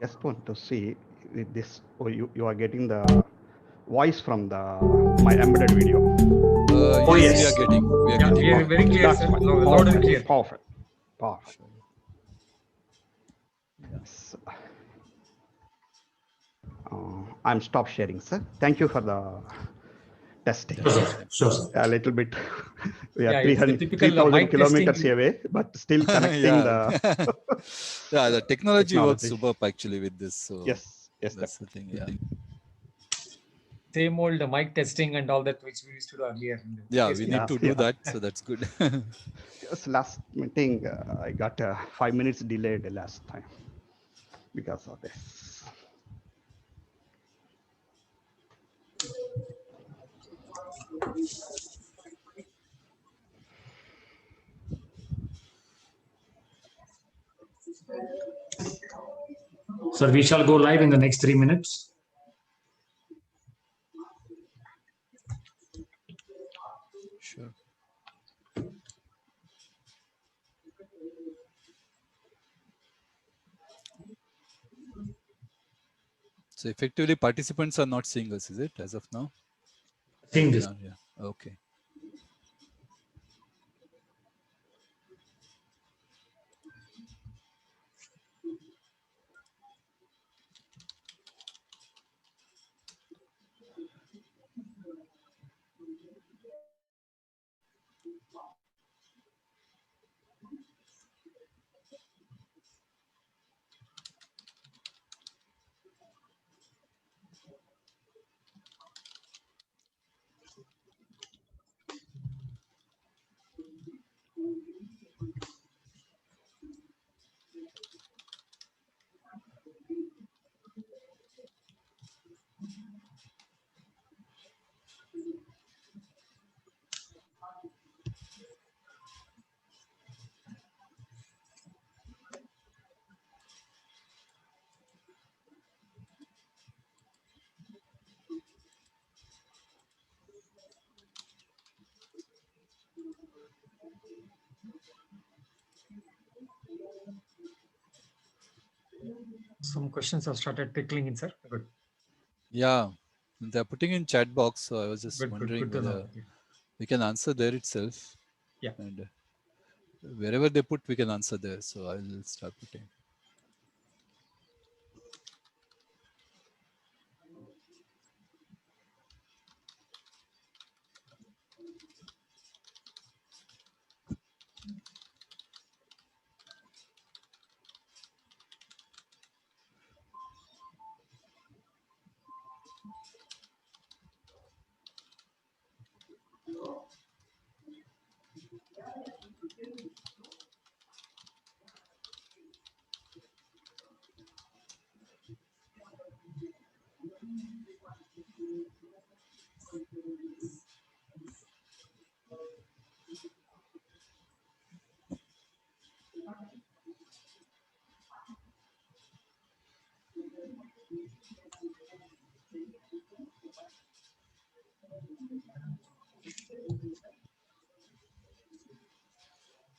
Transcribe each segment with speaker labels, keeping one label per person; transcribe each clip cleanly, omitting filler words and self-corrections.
Speaker 1: Just want to see with this. Oh, you are getting the voice from the my embedded video.
Speaker 2: Yes,
Speaker 3: yes.
Speaker 2: we are getting. We are
Speaker 3: Yeah,
Speaker 2: getting.
Speaker 3: we are very clear,
Speaker 1: That's
Speaker 3: sir.
Speaker 1: fine.
Speaker 3: Loud and clear.
Speaker 1: Perfect. Perfect. Yes. I'm stop sharing, sir. Thank you for the testing.
Speaker 3: Sure, sir. Sure, sir.
Speaker 1: A little bit. We are
Speaker 3: Yeah, it's the
Speaker 1: 300,
Speaker 3: typical
Speaker 1: 3,000
Speaker 3: mic
Speaker 1: kilometers
Speaker 3: testing.
Speaker 1: away, but still connecting
Speaker 2: Yeah.
Speaker 1: the
Speaker 2: Yeah, the technology works
Speaker 1: technology.
Speaker 2: superb actually with this. So
Speaker 1: Yes,
Speaker 2: that's the thing. Yeah.
Speaker 3: Same old mic testing and all that which we used to do earlier.
Speaker 2: Yeah, we need to do that. So that's good.
Speaker 1: Just last meeting, I got 5 minutes delayed last time because of this.
Speaker 3: Sir, we shall go live in the next 3 minutes.
Speaker 2: Sure. So effectively, participants are not seeing us, is it, as of now?
Speaker 3: Seeing this.
Speaker 2: Yeah. Okay.
Speaker 3: Some questions have started trickling in, sir. Good.
Speaker 2: Yeah, they're putting in chat box. So I was just
Speaker 3: Good,
Speaker 2: wondering
Speaker 3: good to
Speaker 2: whether
Speaker 3: know. Yeah.
Speaker 2: we can answer there itself.
Speaker 3: Yeah.
Speaker 2: And wherever they put, we can answer there. So I'll start putting.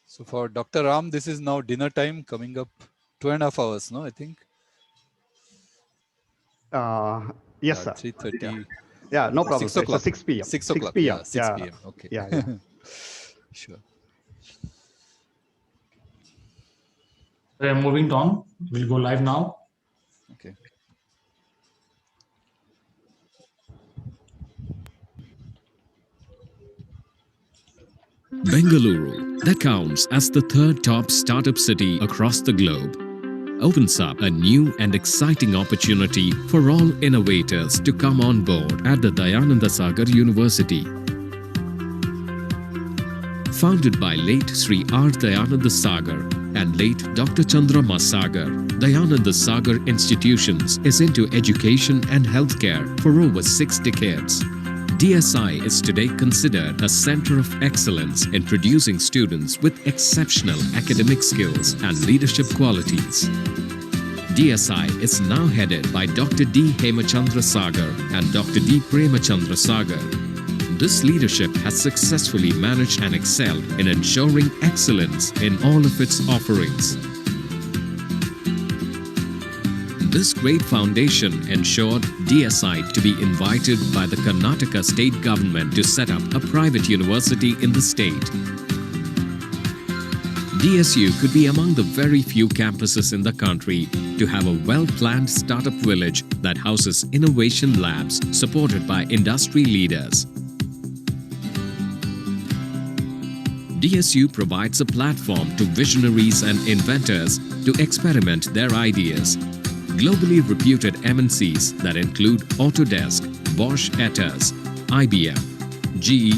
Speaker 2: So for Dr. Ram, this is now dinner time coming up 2.5 hours, no, I think.
Speaker 1: Yes, sir.
Speaker 2: 3:30.
Speaker 1: Yeah, no problem.
Speaker 2: 6
Speaker 1: Sir.
Speaker 2: o'clock.
Speaker 1: It's 6 p.m.
Speaker 2: 6 o'clock.
Speaker 1: 6 p.m.
Speaker 2: Yeah, 6 p.m. Okay.
Speaker 1: Yeah.
Speaker 2: Sure.
Speaker 3: We are moving on. We'll go live now.
Speaker 2: Okay.
Speaker 4: Bengaluru, that counts as the third top startup city across the globe, opens up a new and exciting opportunity for all innovators to come on board at the Dayananda Sagar University. Founded by late Sri R. Dayananda Sagar and late Dr. Chandrama Sagar, Dayananda Sagar Institutions is into education and healthcare for over 6 decades. DSI is today considered a center of excellence in producing students with exceptional academic skills and leadership qualities. DSI is now headed by Dr. D. Hemachandra Sagar and Dr. D. Premachandra Sagar. This leadership has successfully managed and excelled in ensuring excellence in all of its offerings. This great foundation ensured DSI to be invited by the Karnataka state government to set up a private university in the state. DSU could be among the very few campuses in the country to have a well-planned startup village that houses innovation labs supported by industry leaders. DSU provides a platform to visionaries and inventors to experiment their ideas. Globally reputed MNCs that include Autodesk, Bosch Etas, IBM, GE,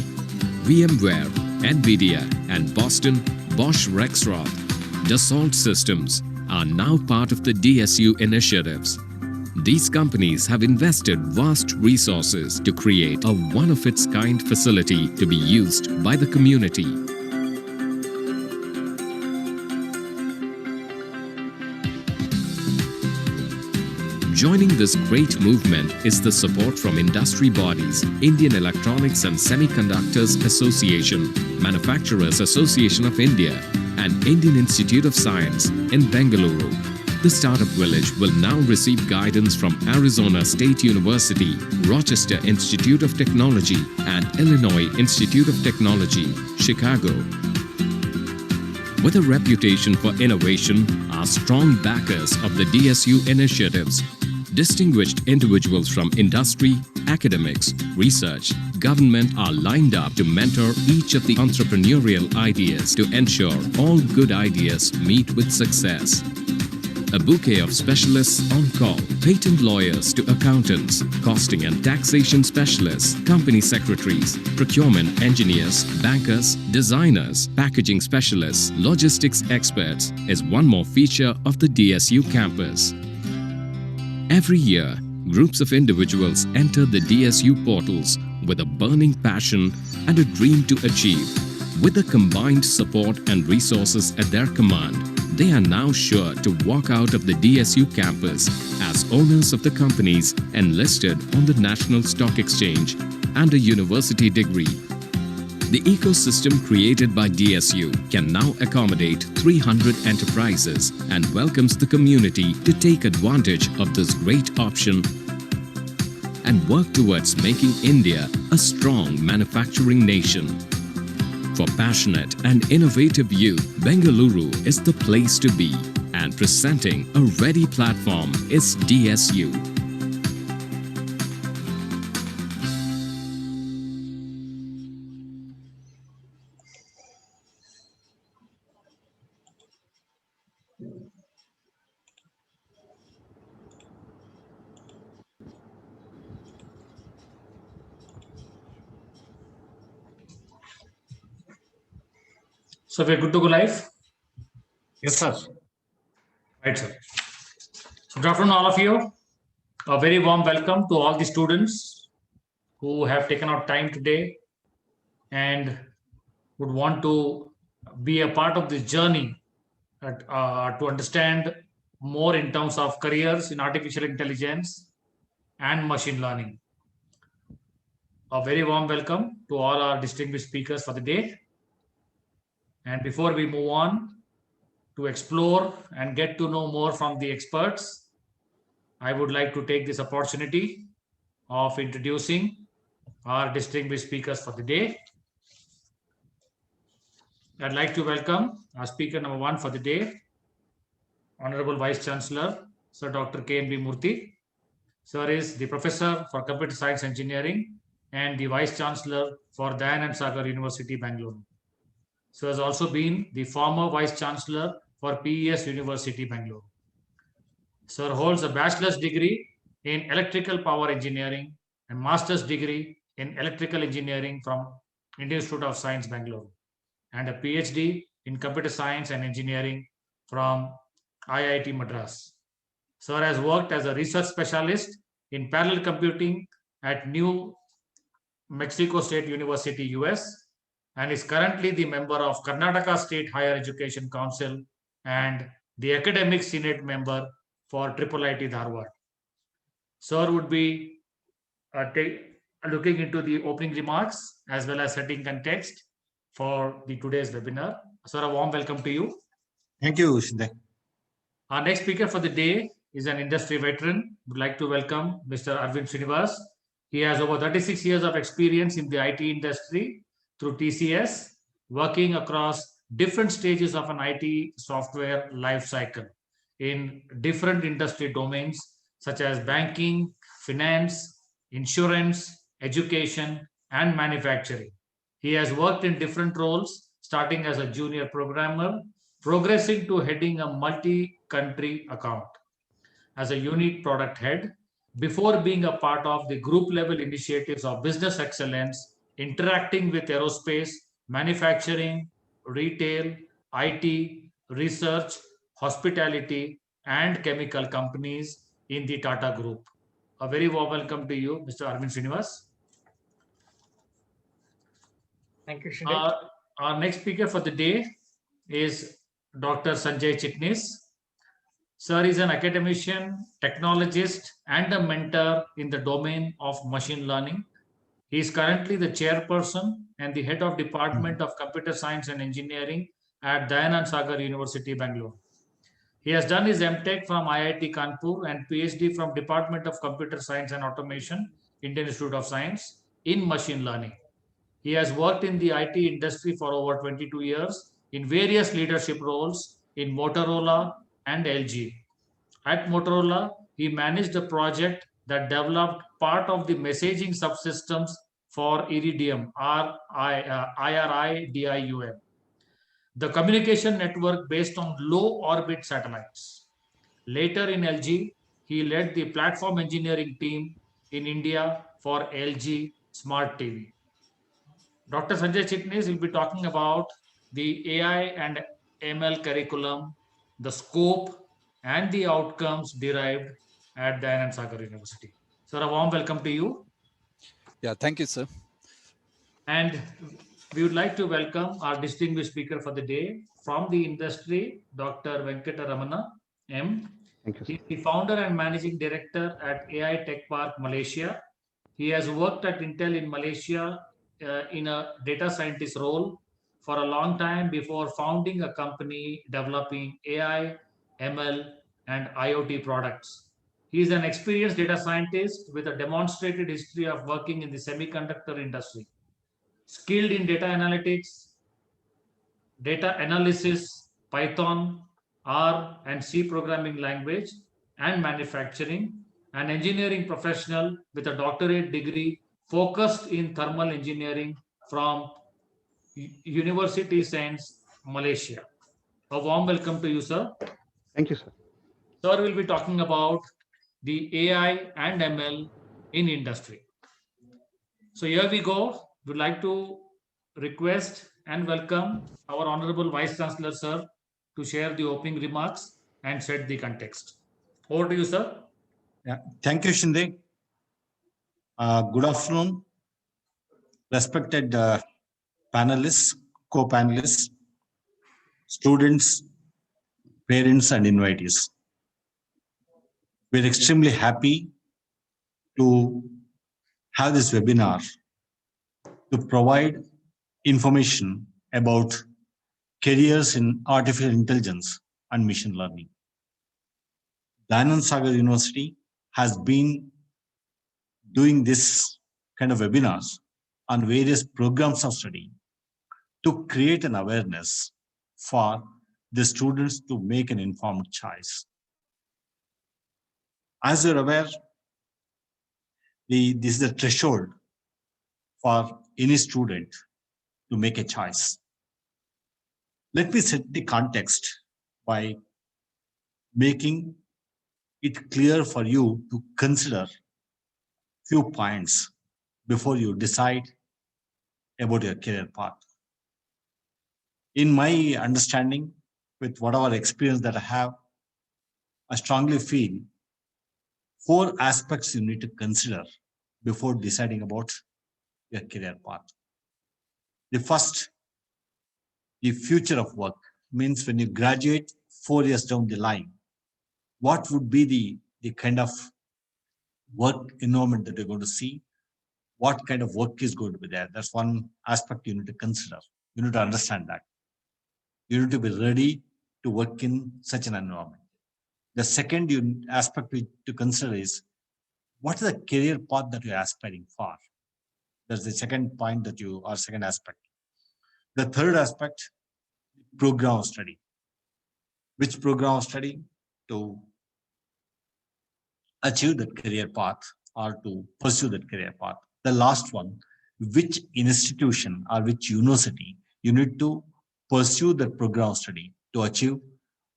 Speaker 4: VMware, NVIDIA, and Boston Bosch Rexroth, Dassault Systems are now part of the DSU initiatives. These companies have invested vast resources to create a one-of-its-kind facility to be used by the community. Joining this great movement is the support from industry bodies, Indian Electronics and Semiconductors Association, Manufacturers Association of India, and Indian Institute of Science in Bengaluru. The Startup Village will now receive guidance from Arizona State University, Rochester Institute of Technology, and Illinois Institute of Technology, Chicago. With a reputation for innovation, are strong backers of the DSU initiatives. Distinguished individuals from industry, academics, research, government are lined up to mentor each of the entrepreneurial ideas to ensure all good ideas meet with success. A bouquet of specialists on call, patent lawyers to accountants, costing and taxation specialists, company secretaries, procurement engineers, bankers, designers, packaging specialists, logistics experts is one more feature of the DSU campus. Every year, groups of individuals enter the DSU portals with a burning passion and a dream to achieve. With the combined support and resources at their command, they are now sure to walk out of the DSU campus as owners of the companies enlisted on the National Stock Exchange and a university degree. The ecosystem created by DSU can now accommodate 300 enterprises and welcomes the community to take advantage of this great option and work towards making India a strong manufacturing nation. For passionate and innovative youth, Bengaluru is the place to be, and presenting a ready platform is DSU.
Speaker 3: So we're good to go live?
Speaker 5: Yes, sir.
Speaker 3: Right, sir. So good afternoon, all of you. A very warm welcome to all the students who have taken out time today and would want to be a part of this journey to understand more in terms of careers in artificial intelligence and machine learning. A very warm welcome to all our distinguished speakers for the day. And before we move on to explore and get to know more from the experts, I would like to take this opportunity of introducing our distinguished speakers for the day. I'd like to welcome our speaker number one for the day, Honorable Vice Chancellor, Sir Dr. K.N.B. Murthy. Sir is the Professor for Computer Science Engineering and the Vice Chancellor for Dayanand Sagar University, Bangalore. Sir has also been the former Vice Chancellor for PES University, Bangalore. Sir holds a bachelor's degree in Electrical Power Engineering and master's degree in Electrical Engineering from Indian Institute of Science, Bangalore, and a PhD in Computer Science and Engineering from IIT Madras. Sir has worked as a research specialist in parallel computing at New Mexico State University, US, and is currently the member of Karnataka State Higher Education Council and the Academic Senate member for IIIT Dharwad. Sir would be looking into the opening remarks as well as setting context for today's webinar. Sir, a warm welcome to you.
Speaker 5: Thank you, Shinde.
Speaker 3: Our next speaker for the day is an industry veteran. Would like to welcome Mr. Arvind Srinivas. He has over 36 years of experience in the IT industry through TCS, working across different stages of an IT software life cycle in different industry domains such as banking, finance, insurance, education, and manufacturing. He has worked in different roles, starting as a junior programmer, progressing to heading a multi-country account as a unique product head, before being a part of the group level initiatives of business excellence, interacting with aerospace, manufacturing, retail, IT, research, hospitality, and chemical companies in the Tata Group. A very warm welcome to you, Mr. Arvind Srinivas.
Speaker 6: Thank you, Shinde.
Speaker 3: Our next speaker for the day is Dr. Sanjay Chitnis. Sir is an academician, technologist, and a mentor in the domain of machine learning. He is currently the chairperson and the head of Department of Computer Science and Engineering at Dayanand Sagar University, Bangalore. He has done his MTech from IIT Kanpur and PhD from Department of Computer Science and Automation, Indian Institute of Science, in machine learning. He has worked in the IT industry for over 22 years in various leadership roles in Motorola and LG. At Motorola, he managed a project that developed part of the messaging subsystems for Iridium, IRIDIUM, the communication network based on low orbit satellites. Later in LG, he led the platform engineering team in India for LG Smart TV. Dr. Sanjay Chitnis will be talking about the AI and ML curriculum, the scope, and the outcomes derived at Dayanand Sagar University. Sir, a warm welcome to you.
Speaker 2: Yeah, thank you, sir.
Speaker 3: And we would like to welcome our distinguished speaker for the day from the industry, Dr. Venkata Ramana M.
Speaker 1: Thank you, sir.
Speaker 3: He's the founder and managing director at AI Tech Park, Malaysia. He has worked at Intel in Malaysia in a data scientist role for a long time before founding a company developing AI, ML, and IoT products. He is an experienced data scientist with a demonstrated history of working in the semiconductor industry, skilled in data analytics, data analysis, Python, R, and C programming language, and manufacturing, an engineering professional with a doctorate degree focused in thermal engineering from University Science, Malaysia. A warm welcome to you, sir.
Speaker 1: Thank you, sir.
Speaker 3: Sir will be talking about the AI and ML in industry. So here we go. Would like to request and welcome our Honorable Vice Chancellor, sir, to share the opening remarks and set the context. Over to you, sir.
Speaker 5: Yeah. Thank you, Shinde. Good afternoon, respected panelists, co-panelists, students, parents, and invitees. We're extremely happy to have this webinar to provide information about careers in artificial intelligence and machine learning. Dayanand Sagar University has been doing this kind of webinars on various programs of study to create an awareness for the students to make an informed choice. As you're aware, this is the threshold for any student to make a choice. Let me set the context by making it clear for you to consider few points before you decide about your career path. In my understanding, with whatever experience that I have, I strongly feel 4 aspects you need to consider before deciding about your career path. The first, the future of work, means when you graduate 4 years down the line, what would be the kind of work environment that you're going to see? What kind of work is going to be there? That's one aspect you need to consider. You need to understand that. You need to be ready to work in such an environment. The second aspect to consider is what is the career path that you're aspiring for? That's the second point second aspect. The third aspect, program of study. Which program of study to achieve that career path or to pursue that career path. The last one, which institution or which university you need to pursue that program of study to achieve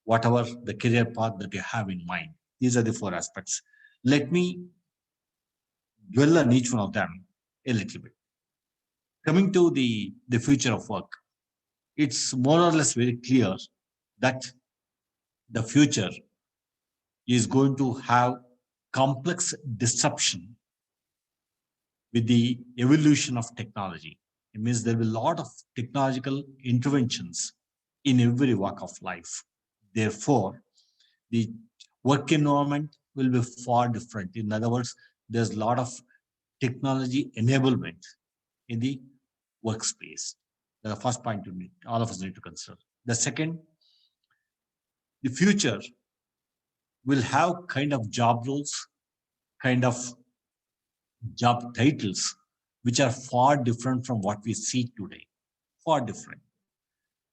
Speaker 5: whatever the career path that you have in mind. These are the four aspects. Let me dwell on each one of them a little bit. Coming to the future of work, it's more or less very clear that the future is going to have complex disruption with the evolution of technology. It means there will be a lot of technological interventions in every walk of life. Therefore, the work environment will be far different. In other words, there's a lot of technology enablement in the workspace. That's the first point all of us need to consider. The second, the future will have kind of job roles, kind of job titles, which are far different from what we see today. Far different.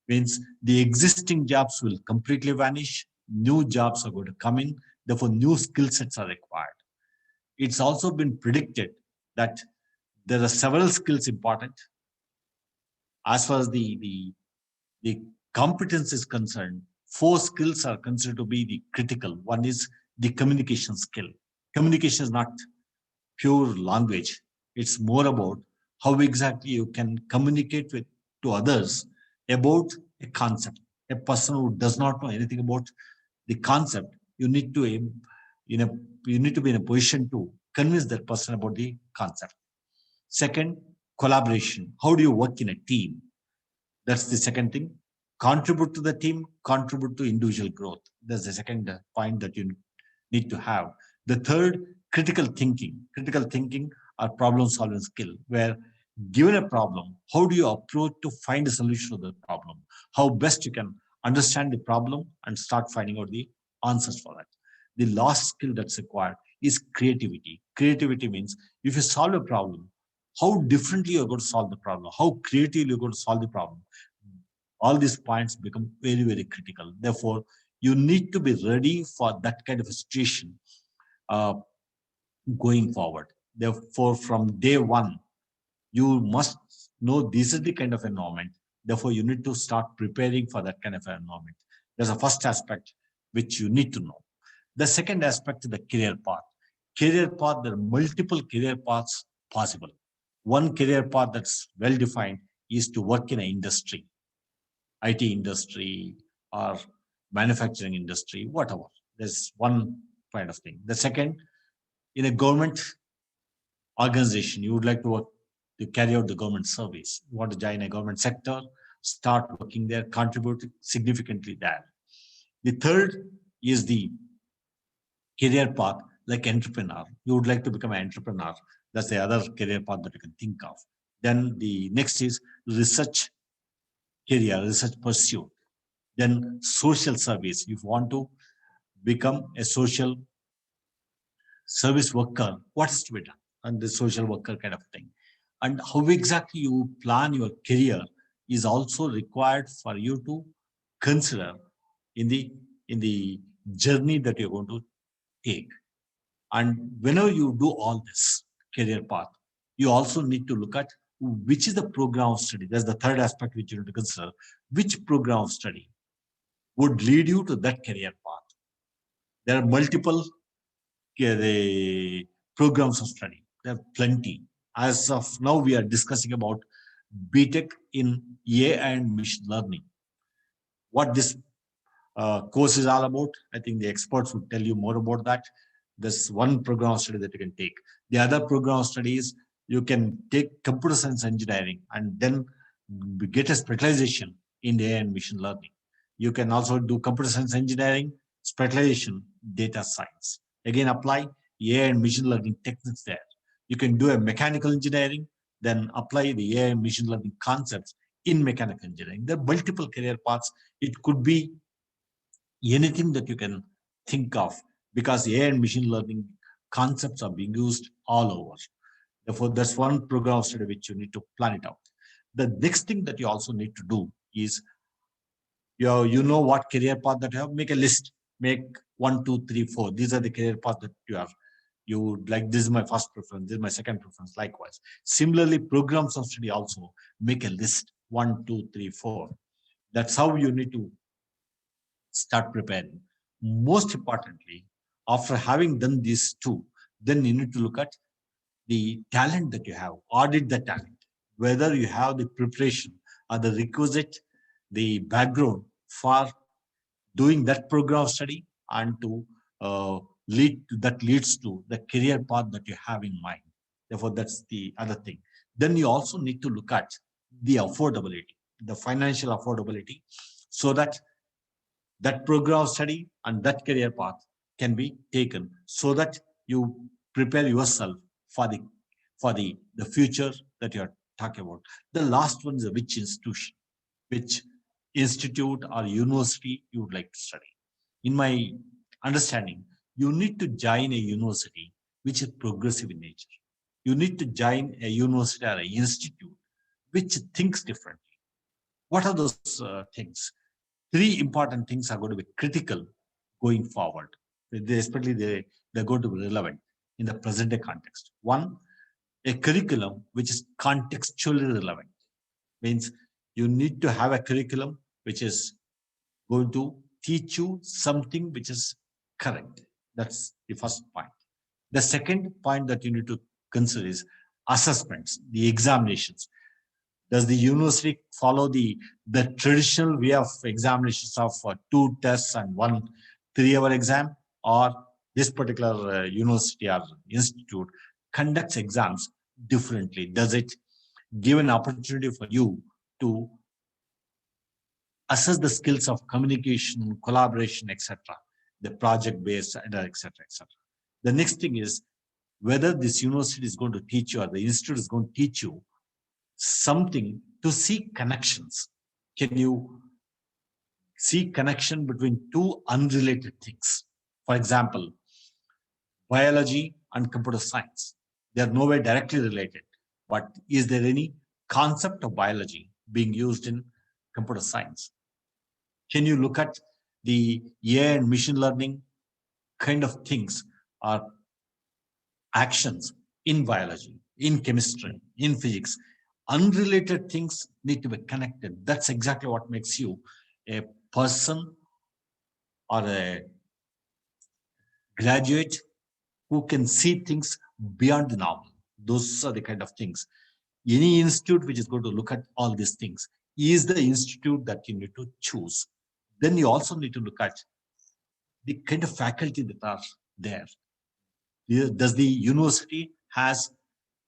Speaker 5: Means the existing jobs will completely vanish. New jobs are going to come in. Therefore, new skill sets are required. It's also been predicted that there are several skills important. As far as the competence is concerned, 4 skills are considered to be the critical. One is the communication skill. Communication is not pure language. It's more about how exactly you can communicate to others about a concept. A person who does not know anything about the concept, you need to be in a position to convince that person about the concept. Second, collaboration. How do you work in a team? That's the second thing. Contribute to the team, contribute to individual growth. That's the second point that you need to have. The third, critical thinking. Critical thinking or problem solving skill, where given a problem, how do you approach to find a solution to the problem? How best you can understand the problem and start finding out the answers for that. The last skill that's required is creativity. Creativity means if you solve a problem, how differently you're going to solve the problem, how creatively you're going to solve the problem. All these points become very, very critical. Therefore, you need to be ready for that kind of a situation going forward. Therefore, from day one, you must know this is the kind of environment. Therefore, you need to start preparing for that kind of environment. There's a first aspect which you need to know. The second aspect is the career path. Career path, there are multiple career paths possible. One career path that's well defined is to work in an industry, IT industry or manufacturing industry, whatever. There's one kind of thing. The second, in a government organization, you would like to work to carry out the government service. You want to join a government sector, start working there, contribute significantly there. The third is the career path like entrepreneur. You would like to become an entrepreneur. That's the other career path that you can think of. Then the next is research career, research pursuit. Then social service. If you want to become a social service worker, what is to be done? And the social worker kind of thing. And how exactly you plan your career is also required for you to consider in the journey that you're going to take. And whenever you do all this career path, you also need to look at which is the program of study. That's the third aspect which you need to consider. Which program of study would lead you to that career path? There are multiple programs of study. There are plenty. As of now, we are discussing about BTech in AI and machine learning. What this course is all about, I think the experts would tell you more about that. There's one program of study that you can take. The other program of studies, you can take computer science engineering and then get a specialization in AI and machine learning. You can also do computer science engineering, specialization, data science. Again, apply AI and machine learning techniques there. You can do a mechanical engineering, then apply the AI and machine learning concepts in mechanical engineering. There are multiple career paths. It could be anything that you can think of, because AI and machine learning concepts are being used all over. Therefore, that's one program of study which you need to plan it out. The next thing that you also need to do is, you know what career path that you have, make a list, make 1, 2, 3, 4. These are the career paths that you would like. This is my first preference, this is my second preference, likewise. Similarly, programs of study also make a list, 1, 2, 3, 4. That's how you need to start preparing. Most importantly, after having done these two, then you need to look at the talent that you have, audit the talent, whether you have the preparation or the requisite, the background for doing that program of study, and to leads to the career path that you have in mind. Therefore, that's the other thing. Then you also need to look at the affordability, the financial affordability, so that that program of study and that career path can be taken, so that you prepare yourself for the future that you are talking about. The last one is which institute or university you would like to study. In my understanding, you need to join a university which is progressive in nature. You need to join a university or an institute which thinks differently. What are those things? 3 important things are going to be critical going forward. Especially they're going to be relevant in the present day context. One, a curriculum which is contextually relevant. Means you need to have a curriculum which is going to teach you something which is correct. That's the first point. The second point that you need to consider is assessments, the examinations. Does the university follow the traditional way of examinations of 2 tests and 1 3-hour exam, or this particular university or institute conducts exams differently? Does it give an opportunity for you to assess the skills of communication, collaboration, etc., the project-based, etc., etc. The next thing is whether this university is going to teach you, or the institute is going to teach you something to see connections. Can you see connection between 2 unrelated things? For example, biology and computer science. They are nowhere directly related, but is there any concept of biology being used in computer science? Can you look at the AI and machine learning kind of things or actions in biology, in chemistry, in physics? Unrelated things need to be connected. That's exactly what makes you a person or a graduate who can see things beyond the normal. Those are the kind of things. Any institute which is going to look at all these things is the institute that you need to choose. Then you also need to look at the kind of faculty that are there. Does the university has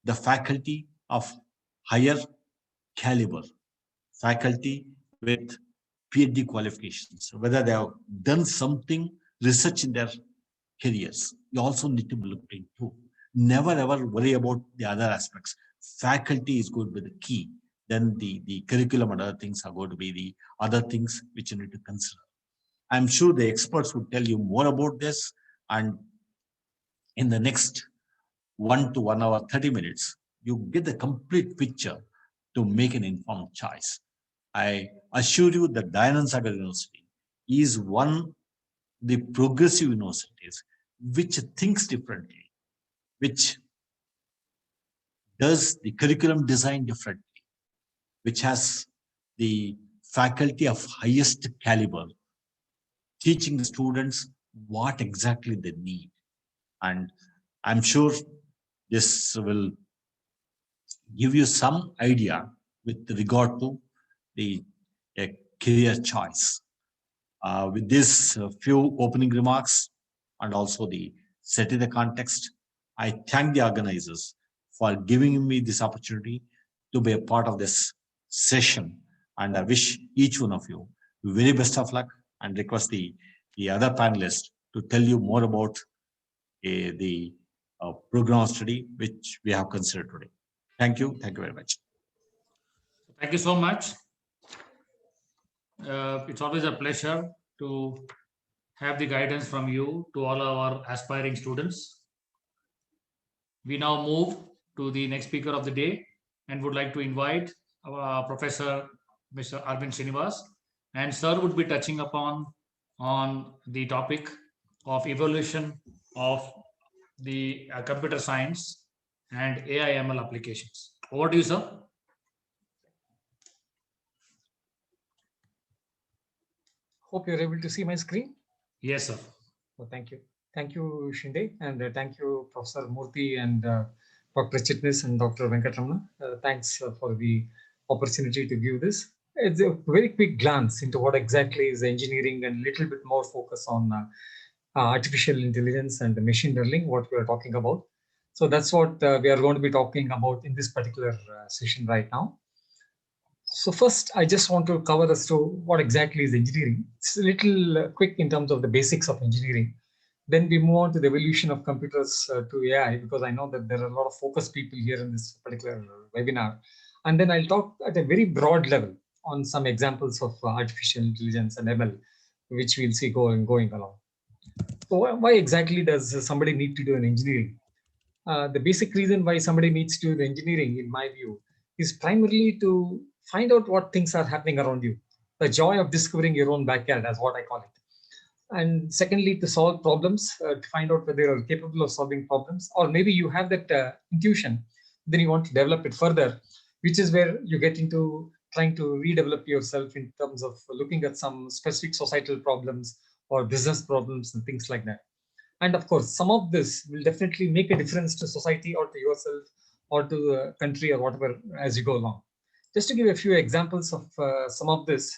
Speaker 5: the faculty of higher caliber, faculty with PhD qualifications, whether they have done something research in their careers? You also need to be looked into. Never ever worry about the other aspects. Faculty is going to be the key. Then the curriculum and other things are going to be the other things which you need to consider. I'm sure the experts would tell you more about this, and in the next 1 to 1 hour, 30 minutes, you get the complete picture to make an informed choice. I assure you that Dayananda Sagar University is one of the progressive universities which thinks differently, which does the curriculum design differently, which has the faculty of highest caliber, teaching the students what exactly they need. And I'm sure this will give you some idea with regard to the career choice. With this few opening remarks and also the setting the context, I thank the organizers for giving me this opportunity to be a part of this session, and I wish each one of you very best of luck, and request the other panelists to tell you more about the program study which we have considered today. Thank you. Thank you very much.
Speaker 3: Thank you so much. It's always a pleasure to have the guidance from you to all our aspiring students. We now move to the next speaker of the day and would like to invite our Professor Mr. Arvind Srinivas. And sir would be touching upon on the topic of evolution of the computer science and AI/ML applications. Over to you, sir.
Speaker 6: Hope you're able to see my screen.
Speaker 3: Yes, sir.
Speaker 6: Well, thank you. Thank you, Shinde, and thank you, Professor Murthy and Dr. Chitnis and Dr. Venkatramana. Thanks for the opportunity to give this. It's a very quick glance into what exactly is engineering and a little bit more focus on artificial intelligence and machine learning, what we are talking about. So that's what we are going to be talking about in this particular session right now. So first, I just want to cover as to what exactly is engineering. It's a little quick in terms of the basics of engineering. Then we move on to the evolution of computers to AI, because I know that there are a lot of focused people here in this particular webinar. And then I'll talk at a very broad level on some examples of artificial intelligence and ML, which we'll see going along. So why exactly does somebody need to do an engineering? The basic reason why somebody needs to do the engineering, in my view, is primarily to find out what things are happening around you. The joy of discovering your own backyard, as what I call it. And secondly, to solve problems, to find out whether you're capable of solving problems, or maybe you have that intuition, then you want to develop it further, which is where you get into trying to redevelop yourself in terms of looking at some specific societal problems or business problems and things like that. And of course, some of this will definitely make a difference to society or to yourself or to the country or whatever as you go along. Just to give a few examples of some of this,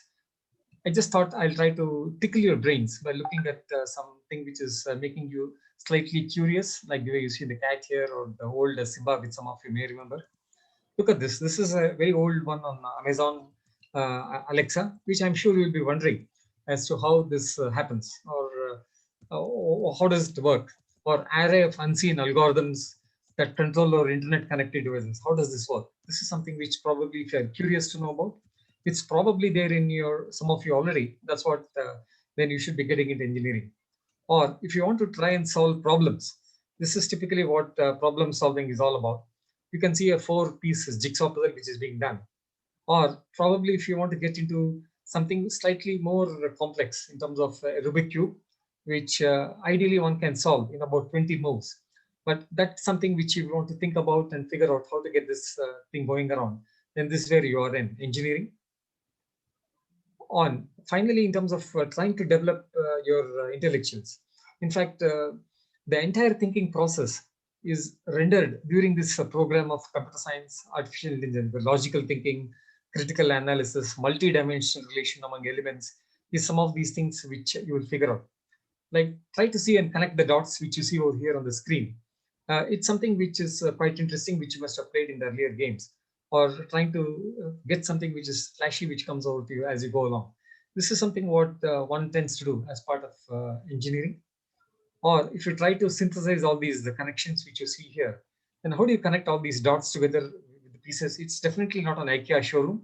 Speaker 6: I just thought I'll try to tickle your brains by looking at something which is making you slightly curious, like the way you see the cat here or the old Simba, which some of you may remember. Look at this. This is a very old one on Amazon Alexa, which I'm sure you'll be wondering as to how this happens, or how does it work, or array of unseen algorithms that control our internet connected devices. How does this work? This is something which probably, if you're curious to know about, it's probably there in some of you already. That's what then you should be getting into engineering. Or if you want to try and solve problems, this is typically what problem solving is all about. You can see a 4-piece jigsaw puzzle which is being done. Or probably if you want to get into something slightly more complex in terms of a Rubik cube, which ideally one can solve in about 20 moves. But that's something which you want to think about and figure out how to get this thing going around. Then this is where you are in engineering. On finally, in terms of trying to develop your intellectuals. In fact, the entire thinking process is rendered during this program of computer science, artificial intelligence, the logical thinking, critical analysis, multi-dimensional relation among elements is some of these things which you will figure out. Like try to see and connect the dots which you see over here on the screen. It's something which is quite interesting, which you must have played in the earlier games, or trying to get something which is flashy, which comes over to you as you go along. This is something what one tends to do as part of engineering. Or if you try to synthesize all the connections which you see here, then how do you connect all these dots together with the pieces? It's definitely not an IKEA showroom.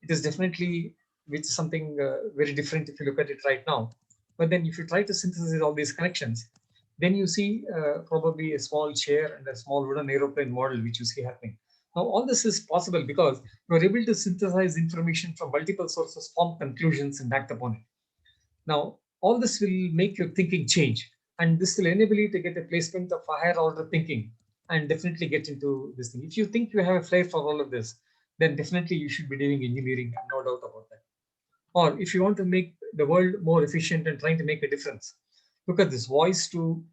Speaker 6: It is definitely something very different if you look at it right now. But then if you try to synthesize all these connections, then you see probably a small chair and a small wooden aeroplane model which you see happening. Now, all this is possible because you are able to synthesize information from multiple sources, form conclusions, and act upon it. Now, all this will make your thinking change, and this will enable you to get a placement of a higher order thinking and definitely get into this thing. If you think you have a flair for all of this, then definitely you should be doing engineering, no doubt about that. Or if you want to make the world more efficient and trying to make a difference, look at this voice to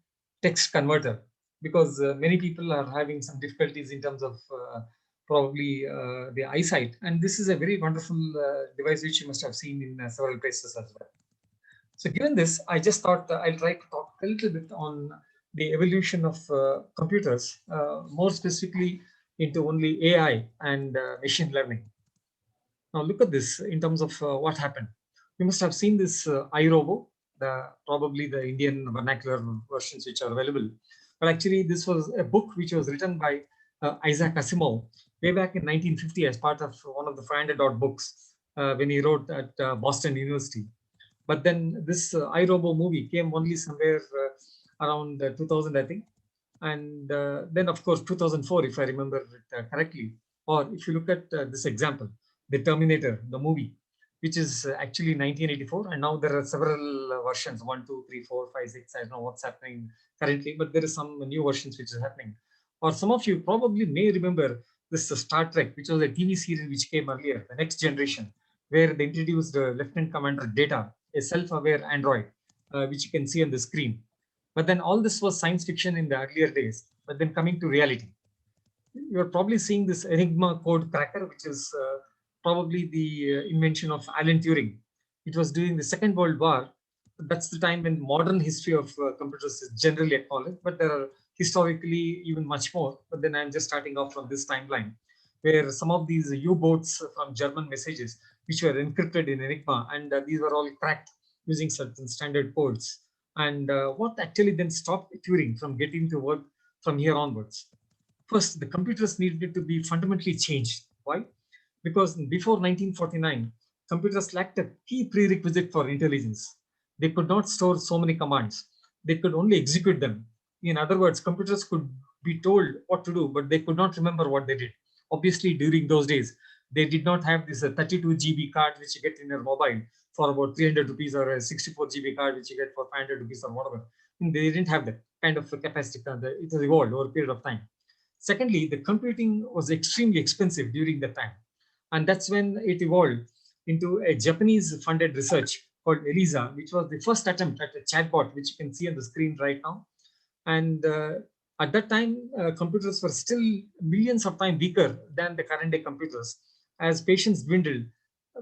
Speaker 6: text converter, because many people are having some difficulties in terms of probably the eyesight. And this is a very wonderful device which you must have seen in several places as well. So given this, I just thought I'll try to talk a little bit on the evolution of computers, more specifically into only AI and machine learning. Now look at this in terms of what happened. You must have seen this iRobo, probably the Indian vernacular versions which are available. But actually, this was a book which was written by Isaac Asimov way back in 1950 as part of one of the 500 odd books when he wrote at Boston University. But then this iRobo movie came only somewhere around 2000, I think. And then, of course, 2004, if I remember it correctly. Or if you look at this example, The Terminator, the movie, which is actually 1984. And now there are several versions, 1, 2, 3, 4, 5, 6. I don't know what's happening currently, but there is some new versions which is happening. Or some of you probably may remember this Star Trek, which was a TV series which came earlier, The Next Generation, where they introduced Lieutenant Commander Data, a self-aware android, which you can see on the screen. But then all this was science fiction in the earlier days. But then coming to reality, you're probably seeing this Enigma code cracker, which is probably the invention of Alan Turing. It was during the Second World War. That's the time when modern history of computers is generally acknowledged, but there are historically even much more. But then I'm just starting off from this timeline, where some of these U-boats from German messages, which were encrypted in Enigma, and these were all cracked using certain standard codes. And what actually then stopped Turing from getting to work from here onwards? First, the computers needed to be fundamentally changed. Why? Because before 1949, computers lacked a key prerequisite for intelligence. They could not store so many commands. They could only execute them. In other words, computers could be told what to do, but they could not remember what they did. Obviously, during those days, they did not have this 32 GB card which you get in your mobile for about 300 rupees, or a 64 GB card which you get for 500 rupees or whatever. They didn't have that kind of capacity. It has evolved over a period of time. Secondly, the computing was extremely expensive during that time. And that's when it evolved into a Japanese funded research called ELIZA, which was the first attempt at a chatbot, which you can see on the screen right now. And at that time, computers were still millions of times weaker than the current day computers. As patients dwindled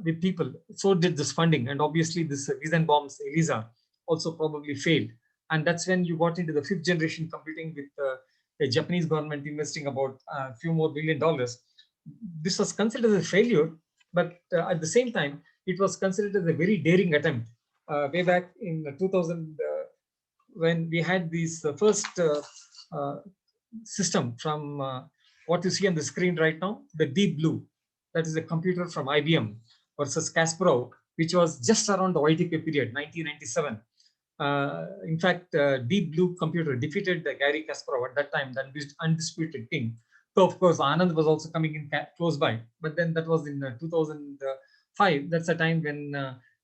Speaker 6: with people, so did this funding. And obviously this Weizenbaum's ELIZA also probably failed. And that's when you got into the 5th generation computing with the Japanese government investing about a few more $1 billion. This was considered as a failure, but at the same time, it was considered as a very daring attempt. Way back in 2000, when we had this first system from what you see on the screen right now, the Deep Blue, that is a computer from IBM versus Kasparov, which was just around the Y2K period, 1997. In fact, Deep Blue computer defeated Gary Kasparov at that time, the undisputed king. So of course, Anand was also coming in close by, but then that was in 2005. That's the time when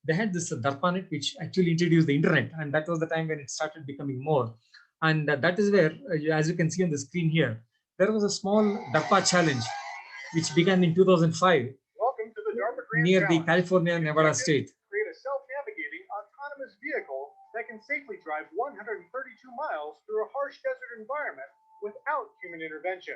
Speaker 6: they had this DARPANET, which actually introduced the internet, and that was the time when it started becoming more. And that is where, as you can see on the screen here, there was a small DARPA challenge, which began in 2005 near the California, Nevada state.
Speaker 7: Create a self-navigating autonomous vehicle that can safely drive 132 miles through a harsh desert environment without human intervention.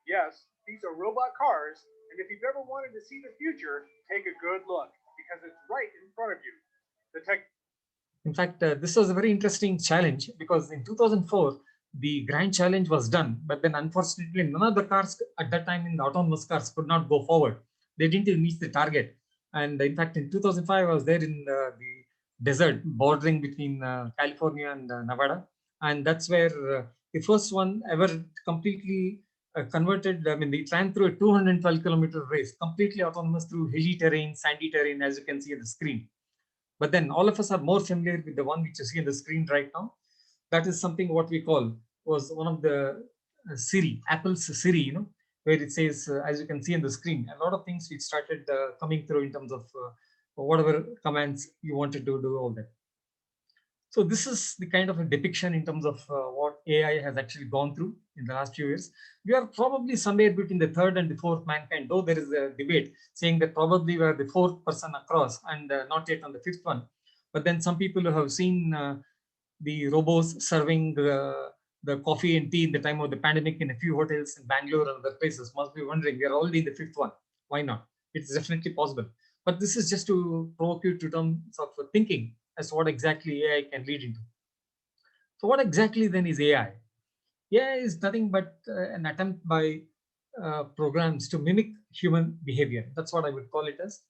Speaker 7: Yes, these are robot cars, and if you've ever wanted to see the future, take a good look, because it's right in front of you.
Speaker 6: In fact, this was a very interesting challenge, because in 2004, the grand challenge was done, but then unfortunately, none of the cars at that time in the autonomous cars could not go forward. They didn't even reach the target. And in fact, in 2005, I was there in the desert bordering between California and Nevada. And that's where the first one ever completely converted. I mean, they ran through a 212-kilometer race, completely autonomous through hilly terrain, sandy terrain, as you can see on the screen. But then all of us are more familiar with the one which you see on the screen right now. That is something what we call was one of the Siri, Apple's Siri, where it says, as you can see on the screen, a lot of things which started coming through in terms of whatever commands you wanted to do, all that. So this is the kind of a depiction in terms of what AI has actually gone through in the last few years. We are probably somewhere between the third and the fourth mankind, though there is a debate saying that probably we are the fourth person across and not yet on the fifth one. But then some people who have seen the robots serving the coffee and tea in the time of the pandemic in a few hotels in Bangalore and other places must be wondering, we are already in the fifth one. Why not? It's definitely possible. But this is just to provoke you to terms of thinking as to what exactly AI can lead into. So what exactly then is AI? AI is nothing but an attempt by programs to mimic human behavior. That's what I would call it as.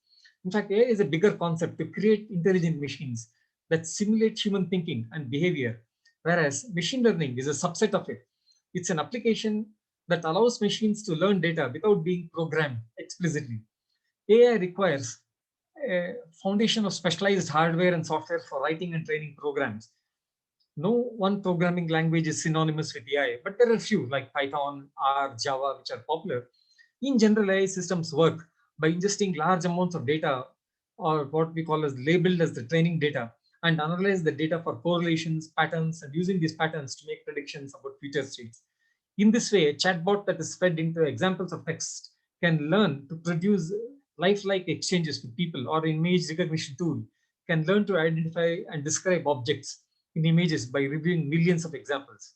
Speaker 6: In fact, AI is a bigger concept to create intelligent machines that simulate human thinking and behavior, whereas machine learning is a subset of it. It's an application that allows machines to learn data without being programmed explicitly. AI requires a foundation of specialized hardware and software for writing and training programs. No one programming language is synonymous with AI, but there are a few like Python, R, Java, which are popular. In general, AI systems work by ingesting large amounts of data, or what we call as labeled as the training data, and analyze the data for correlations, patterns, and using these patterns to make predictions about future states. In this way, a chatbot that is fed into examples of text can learn to produce lifelike exchanges with people, or an image recognition tool can learn to identify and describe objects in images by reviewing millions of examples.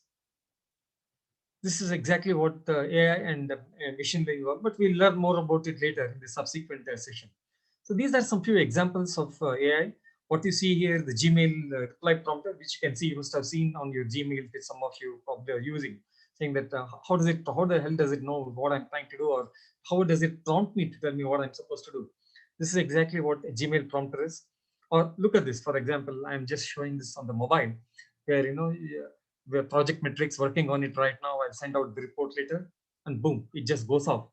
Speaker 6: This is exactly what AI and machine learning work, but we'll learn more about it later in the subsequent session. So these are some few examples of AI. What you see here, the Gmail reply prompter, which you can see, you must have seen on your Gmail that some of you probably are using, saying that how the hell does it know what I'm trying to do, or how does it prompt me to tell me what I'm supposed to do? This is exactly what a Gmail prompter is. Or look at this, for example, I'm just showing this on the mobile, where where Project Metrics working on it right now. I'll send out the report later, and boom, it just goes off.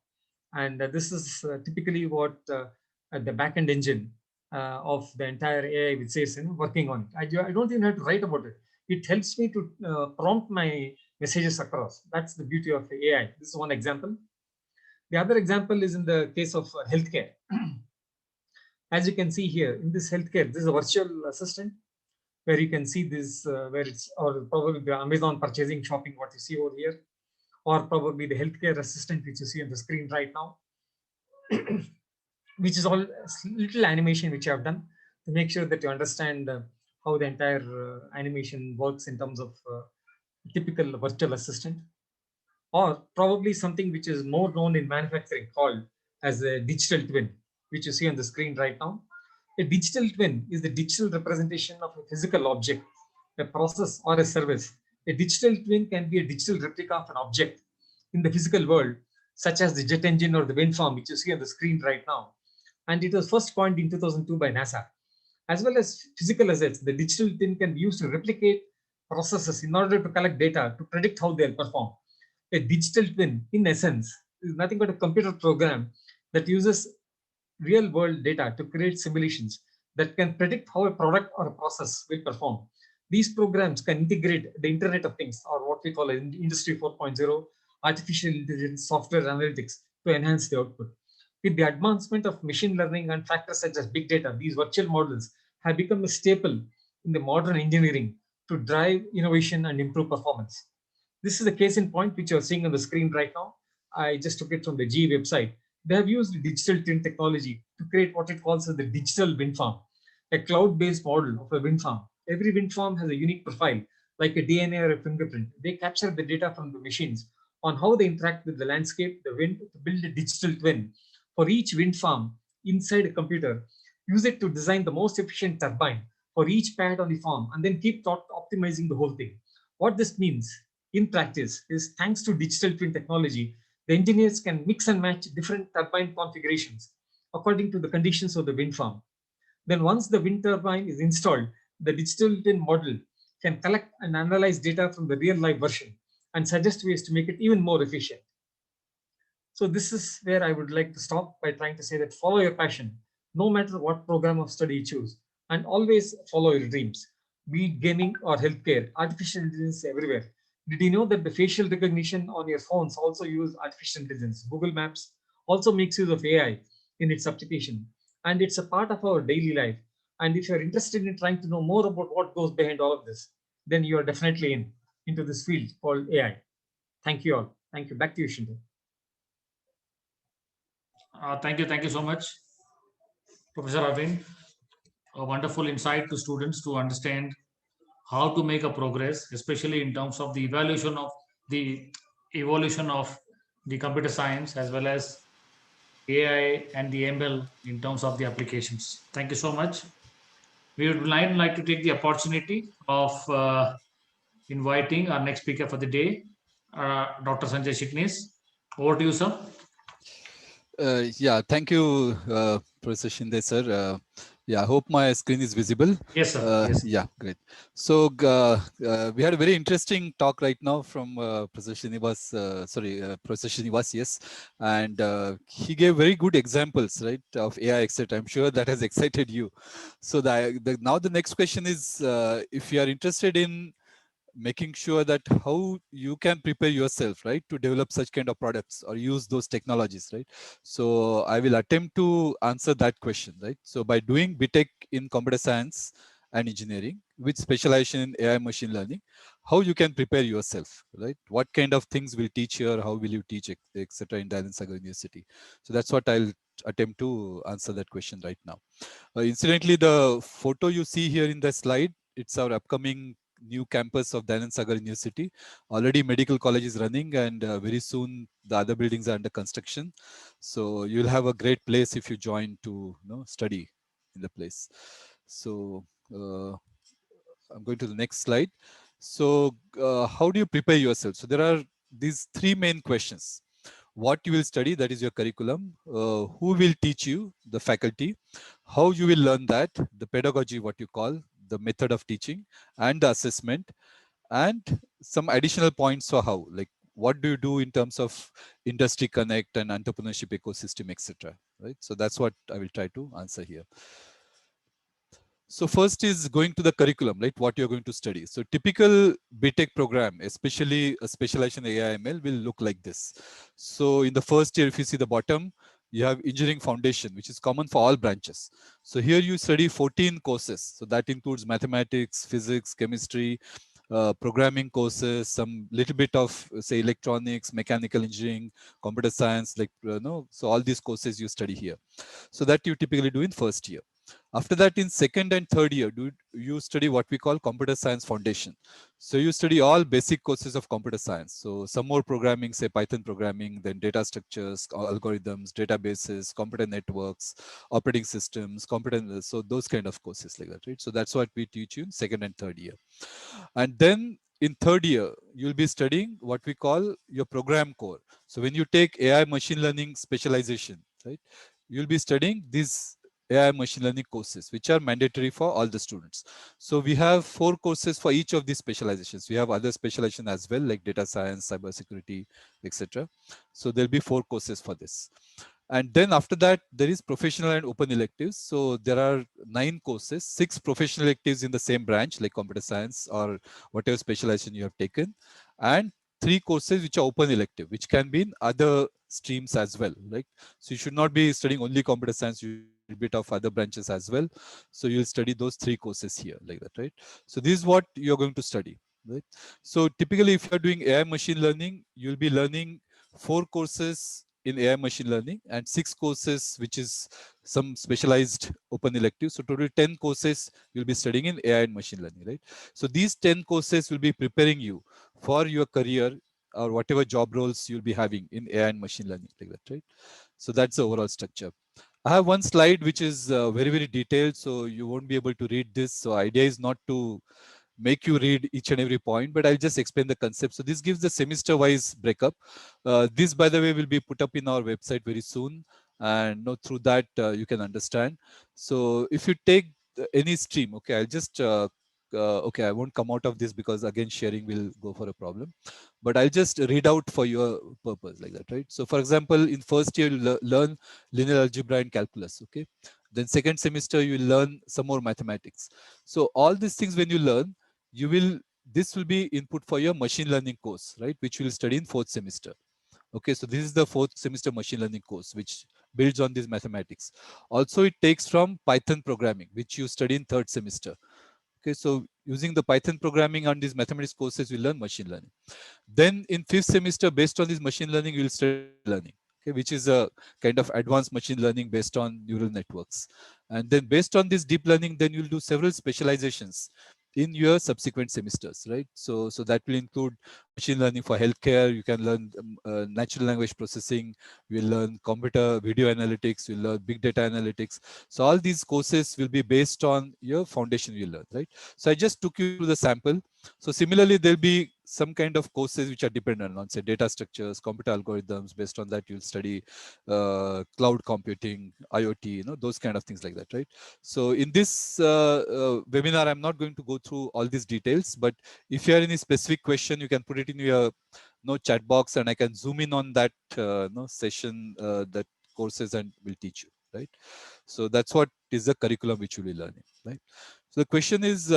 Speaker 6: And this is typically what the backend engine of the entire AI, which says working on it. I don't even have to write about it. It helps me to prompt my messages across. That's the beauty of AI. This is one example. The other example is in the case of healthcare. As you can see here, in this healthcare, this is a virtual assistant where you can see this, where it's, or probably the Amazon purchasing shopping, what you see over here, or probably the healthcare assistant, which you see on the screen right now, which is all little animation which I have done to make sure that you understand how the entire animation works in terms of typical virtual assistant, or probably something which is more known in manufacturing called as a digital twin, which you see on the screen right now. A digital twin is the digital representation of a physical object, a process, or a service. A digital twin can be a digital replica of an object in the physical world, such as the jet engine or the wind farm, which you see on the screen right now. And it was first coined in 2002 by NASA. As well as physical assets, the digital twin can be used to replicate processes in order to collect data to predict how they'll perform. A digital twin, in essence, is nothing but a computer program that uses real world data to create simulations that can predict how a product or a process will perform. These programs can integrate the Internet of Things, or what we call Industry 4.0, artificial intelligence, software analytics to enhance the output. With the advancement of machine learning and factors such as big data, these virtual models have become a staple in the modern engineering to drive innovation and improve performance. This is a case in point which you're seeing on the screen right now. I just took it from the GE website. They have used digital twin technology to create what it calls as the digital wind farm, a cloud-based model of a wind farm. Every wind farm has a unique profile, like a DNA or a fingerprint. They capture the data from the machines on how they interact with the landscape, the wind, to build a digital twin for each wind farm inside a computer. Use it to design the most efficient turbine for each pad on the farm, and then keep optimizing the whole thing. What this means in practice is, thanks to digital twin technology, the engineers can mix and match different turbine configurations according to the conditions of the wind farm. Then once the wind turbine is installed, the digital twin model can collect and analyze data from the real life version and suggest ways to make it even more efficient. So this is where I would like to stop by trying to say that follow your passion, no matter what program of study you choose, and always follow your dreams. Be it gaming or healthcare, artificial intelligence is everywhere. Did you know that the facial recognition on your phones also use artificial intelligence? Google Maps also makes use of AI in its application, and it's a part of our daily life. And if you're interested in trying to know more about what goes behind all of this, then you are definitely into this field called AI. Thank you all. Thank you. Back to you, Shinde.
Speaker 3: Thank you so much, Professor Arvind. A wonderful insight to students to understand how to make a progress, especially in terms of the evolution of the computer science, as well as AI and the ML in terms of the applications. Thank you so much. We would like to take the opportunity of inviting our next speaker for the day, Dr. Sanjay Shiknis. Over to you, sir.
Speaker 2: Yeah, thank you, Professor Shinde, sir. Yeah, I hope my screen is visible.
Speaker 3: Yes, sir. Yes.
Speaker 2: Yeah, great. So we had a very interesting talk right now from Professor Srinivas, yes. And he gave very good examples, right, of AI, etc. I'm sure that has excited you. So now the next question is, if you are interested in making sure that how you can prepare yourself, right, to develop such kind of products or use those technologies, right? So I will attempt to answer that question, right? So by doing BTech in computer science and engineering with specialization in AI machine learning, how you can prepare yourself, right? What kind of things will teach here, how will you teach, etc. in Dayananda Sagar University? So that's what I'll attempt to answer that question right now. Incidentally, the photo you see here in the slide, it's our upcoming new campus of Dayananda Sagar University. Already medical college is running, and very soon the other buildings are under construction. So you'll have a great place if you join to study in the place. So I'm going to the next slide. So how do you prepare yourself? So there are these three main questions. What you will study, that is your curriculum. Who will teach you, the faculty. How you will learn that, the pedagogy, what you call, the method of teaching, and the assessment, and some additional points for how, like what do you do in terms of industry connect and entrepreneurship ecosystem, etc. Right? So that's what I will try to answer here. So first is going to the curriculum, right? What you're going to study. So typical BTech program, especially a specialization in AI/ML, will look like this. So in the first year, if you see the bottom, you have engineering foundation, which is common for all branches. So here you study 14 courses. So that includes mathematics, physics, chemistry, programming courses, some little bit of say electronics, mechanical engineering, computer science, like so all these courses you study here. So that you typically do in first year. After that, in second and third year, you study what we call computer science foundation. So you study all basic courses of computer science. So some more programming, say Python programming, then data structures, algorithms, databases, computer networks, operating systems, so those kind of courses like that, right? So that's what we teach you in second and third year. And then in third year, you'll be studying what we call your program core. So when you take AI machine learning specialization, right, you'll be studying these AI machine learning courses, which are mandatory for all the students. So we have 4 courses for each of these specializations. We have other specialization as well, like data science, cybersecurity, etc. So there'll be 4 courses for this. And then after that, there is professional and open electives. So there are 9 courses, 6 professional electives in the same branch, like computer science or whatever specialization you have taken, and 3 courses which are open elective, which can be in other streams as well. Like, so you should not be studying only computer science, you a bit of other branches as well. So you'll study those 3 courses here, like that, right? So this is what you're going to study, right? So typically, if you're doing AI machine learning, you'll be learning 4 courses in AI machine learning and 6 courses, which is some specialized open elective. So total 10 courses you'll be studying in AI and machine learning, right? So these 10 courses will be preparing you for your career or whatever job roles you'll be having in AI and machine learning, like that, right? So that's the overall structure. I have one slide which is very, very detailed, so you won't be able to read this. So idea is not to make you read each and every point, but I'll just explain the concept. So this gives the semester-wise breakup. This, by the way, will be put up in our website very soon, and through that you can understand. So if you take any stream, okay, I'll just okay, I won't come out of this because again sharing will go for a problem, but I'll just read out for your purpose like that, right? So for example, in first year you learn linear algebra and calculus, okay? Then second semester you will learn some more mathematics. So all these things when you learn, this will be input for your machine learning course, right? Which you will study in fourth semester. Okay, so this is the fourth semester machine learning course, which builds on this mathematics. Also, it takes from Python programming, which you study in third semester. Okay, so using the Python programming on these mathematics courses, we learn machine learning. Then in fifth semester, based on this machine learning, you will study learning, okay, which is a kind of advanced machine learning based on neural networks. And then based on this deep learning, then you'll do several specializations in your subsequent semesters, right? So that will include machine learning for healthcare. You can learn natural language processing. We'll learn computer video analytics. We'll learn big data analytics. So all these courses will be based on your foundation you learn, right? So I just took you to the sample. So similarly, there'll be some kind of courses which are dependent on, say, data structures, computer algorithms. Based on that, you'll study cloud computing, IoT, those kind of things like that, right? So in this webinar, I'm not going to go through all these details, but if you have any specific question, you can put it in your chat box, and I can zoom in on that session, that courses, and will teach you, right? So that's what is the curriculum which you will be learning, right? So the question is,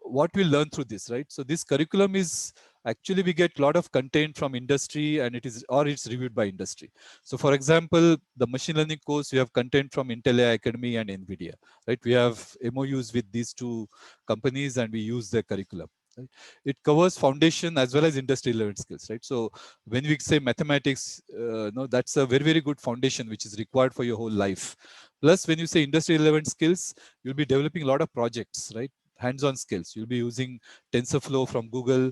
Speaker 2: what we learn through this, right? So this curriculum is actually, we get a lot of content from industry, and it's reviewed by industry. So for example, the machine learning course, we have content from Intel AI Academy and NVIDIA, right? We have MOUs with these two companies, and we use their curriculum. Right? It covers foundation as well as industry relevant skills, right? So when we say mathematics, that's a very, very good foundation which is required for your whole life. Plus, when you say industry relevant skills, you'll be developing a lot of projects, right? Hands-on skills. You'll be using TensorFlow from Google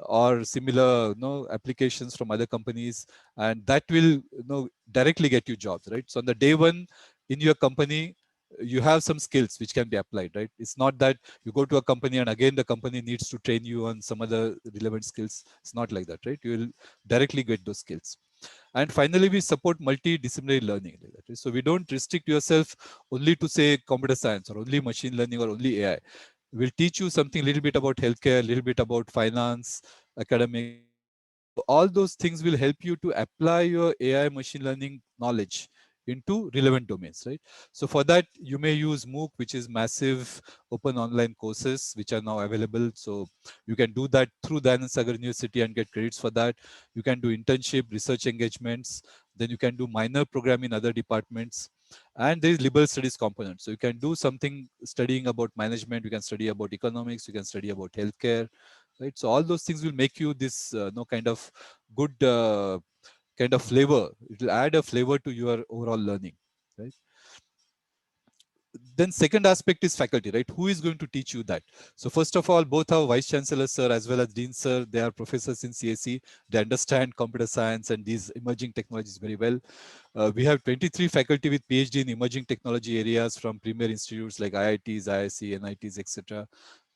Speaker 2: or similar applications from other companies, and that will directly get you jobs, right? So on the day one in your company, you have some skills which can be applied, right? It's not that you go to a company and again the company needs to train you on some other relevant skills. It's not like that, right? You will directly get those skills. And finally, we support multidisciplinary learning. So we don't restrict yourself only to say computer science or only machine learning or only AI. We'll teach you something a little bit about healthcare, a little bit about finance, academic. All those things will help you to apply your AI machine learning knowledge into relevant domains, right? So for that, you may use MOOC, which is massive open online courses, which are now available. So you can do that through Dayanand Sagar University and get credits for that. You can do internship, research engagements. Then you can do minor program in other departments. And there is liberal studies component. So you can do something studying about management. You can study about economics. You can study about healthcare, right? So all those things will make you this kind of good kind of flavor. It will add a flavor to your overall learning, right? Then second aspect is faculty, right? Who is going to teach you that? So first of all, both our vice chancellor sir as well as dean sir, they are professors in CSE. They understand computer science and these emerging technologies very well. We have 23 faculty with PhD in emerging technology areas from premier institutes like IITs, IIC, NITs, etc.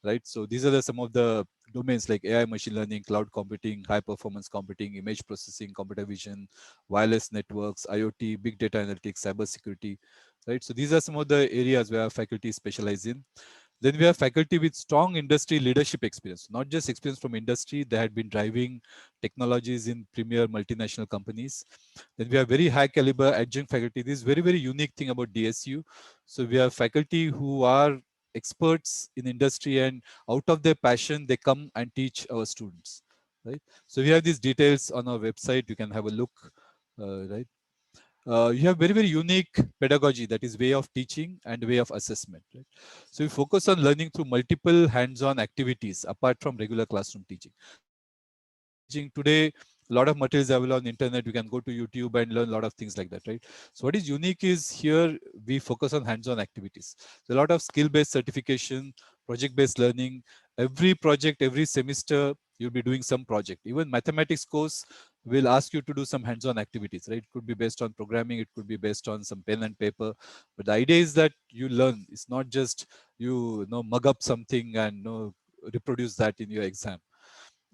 Speaker 2: Right? So these are some of the domains like AI, machine learning, cloud computing, high performance computing, image processing, computer vision, wireless networks, IoT, big data analytics, cybersecurity. Right? So these are some of the areas where our faculty specialize in. Then we have faculty with strong industry leadership experience, not just experience from industry. They had been driving technologies in premier multinational companies. Then we have very high caliber adjunct faculty. This is very, very unique thing about DSU. So we have faculty who are experts in industry, and out of their passion, they come and teach our students. Right? So we have these details on our website. You can have a look. Right? You have very, very unique pedagogy, that is way of teaching and way of assessment. Right? So we focus on learning through multiple hands-on activities apart from regular classroom teaching. Today, a lot of materials available on the internet. You can go to YouTube and learn a lot of things like that, right? So what is unique is here we focus on hands-on activities. So a lot of skill-based certification, project-based learning. Every project, every semester, you'll be doing some project. Even mathematics course will ask you to do some hands-on activities, right? It could be based on programming, it could be based on some pen and paper. But the idea is that you learn. It's not just you mug up something and reproduce that in your exam.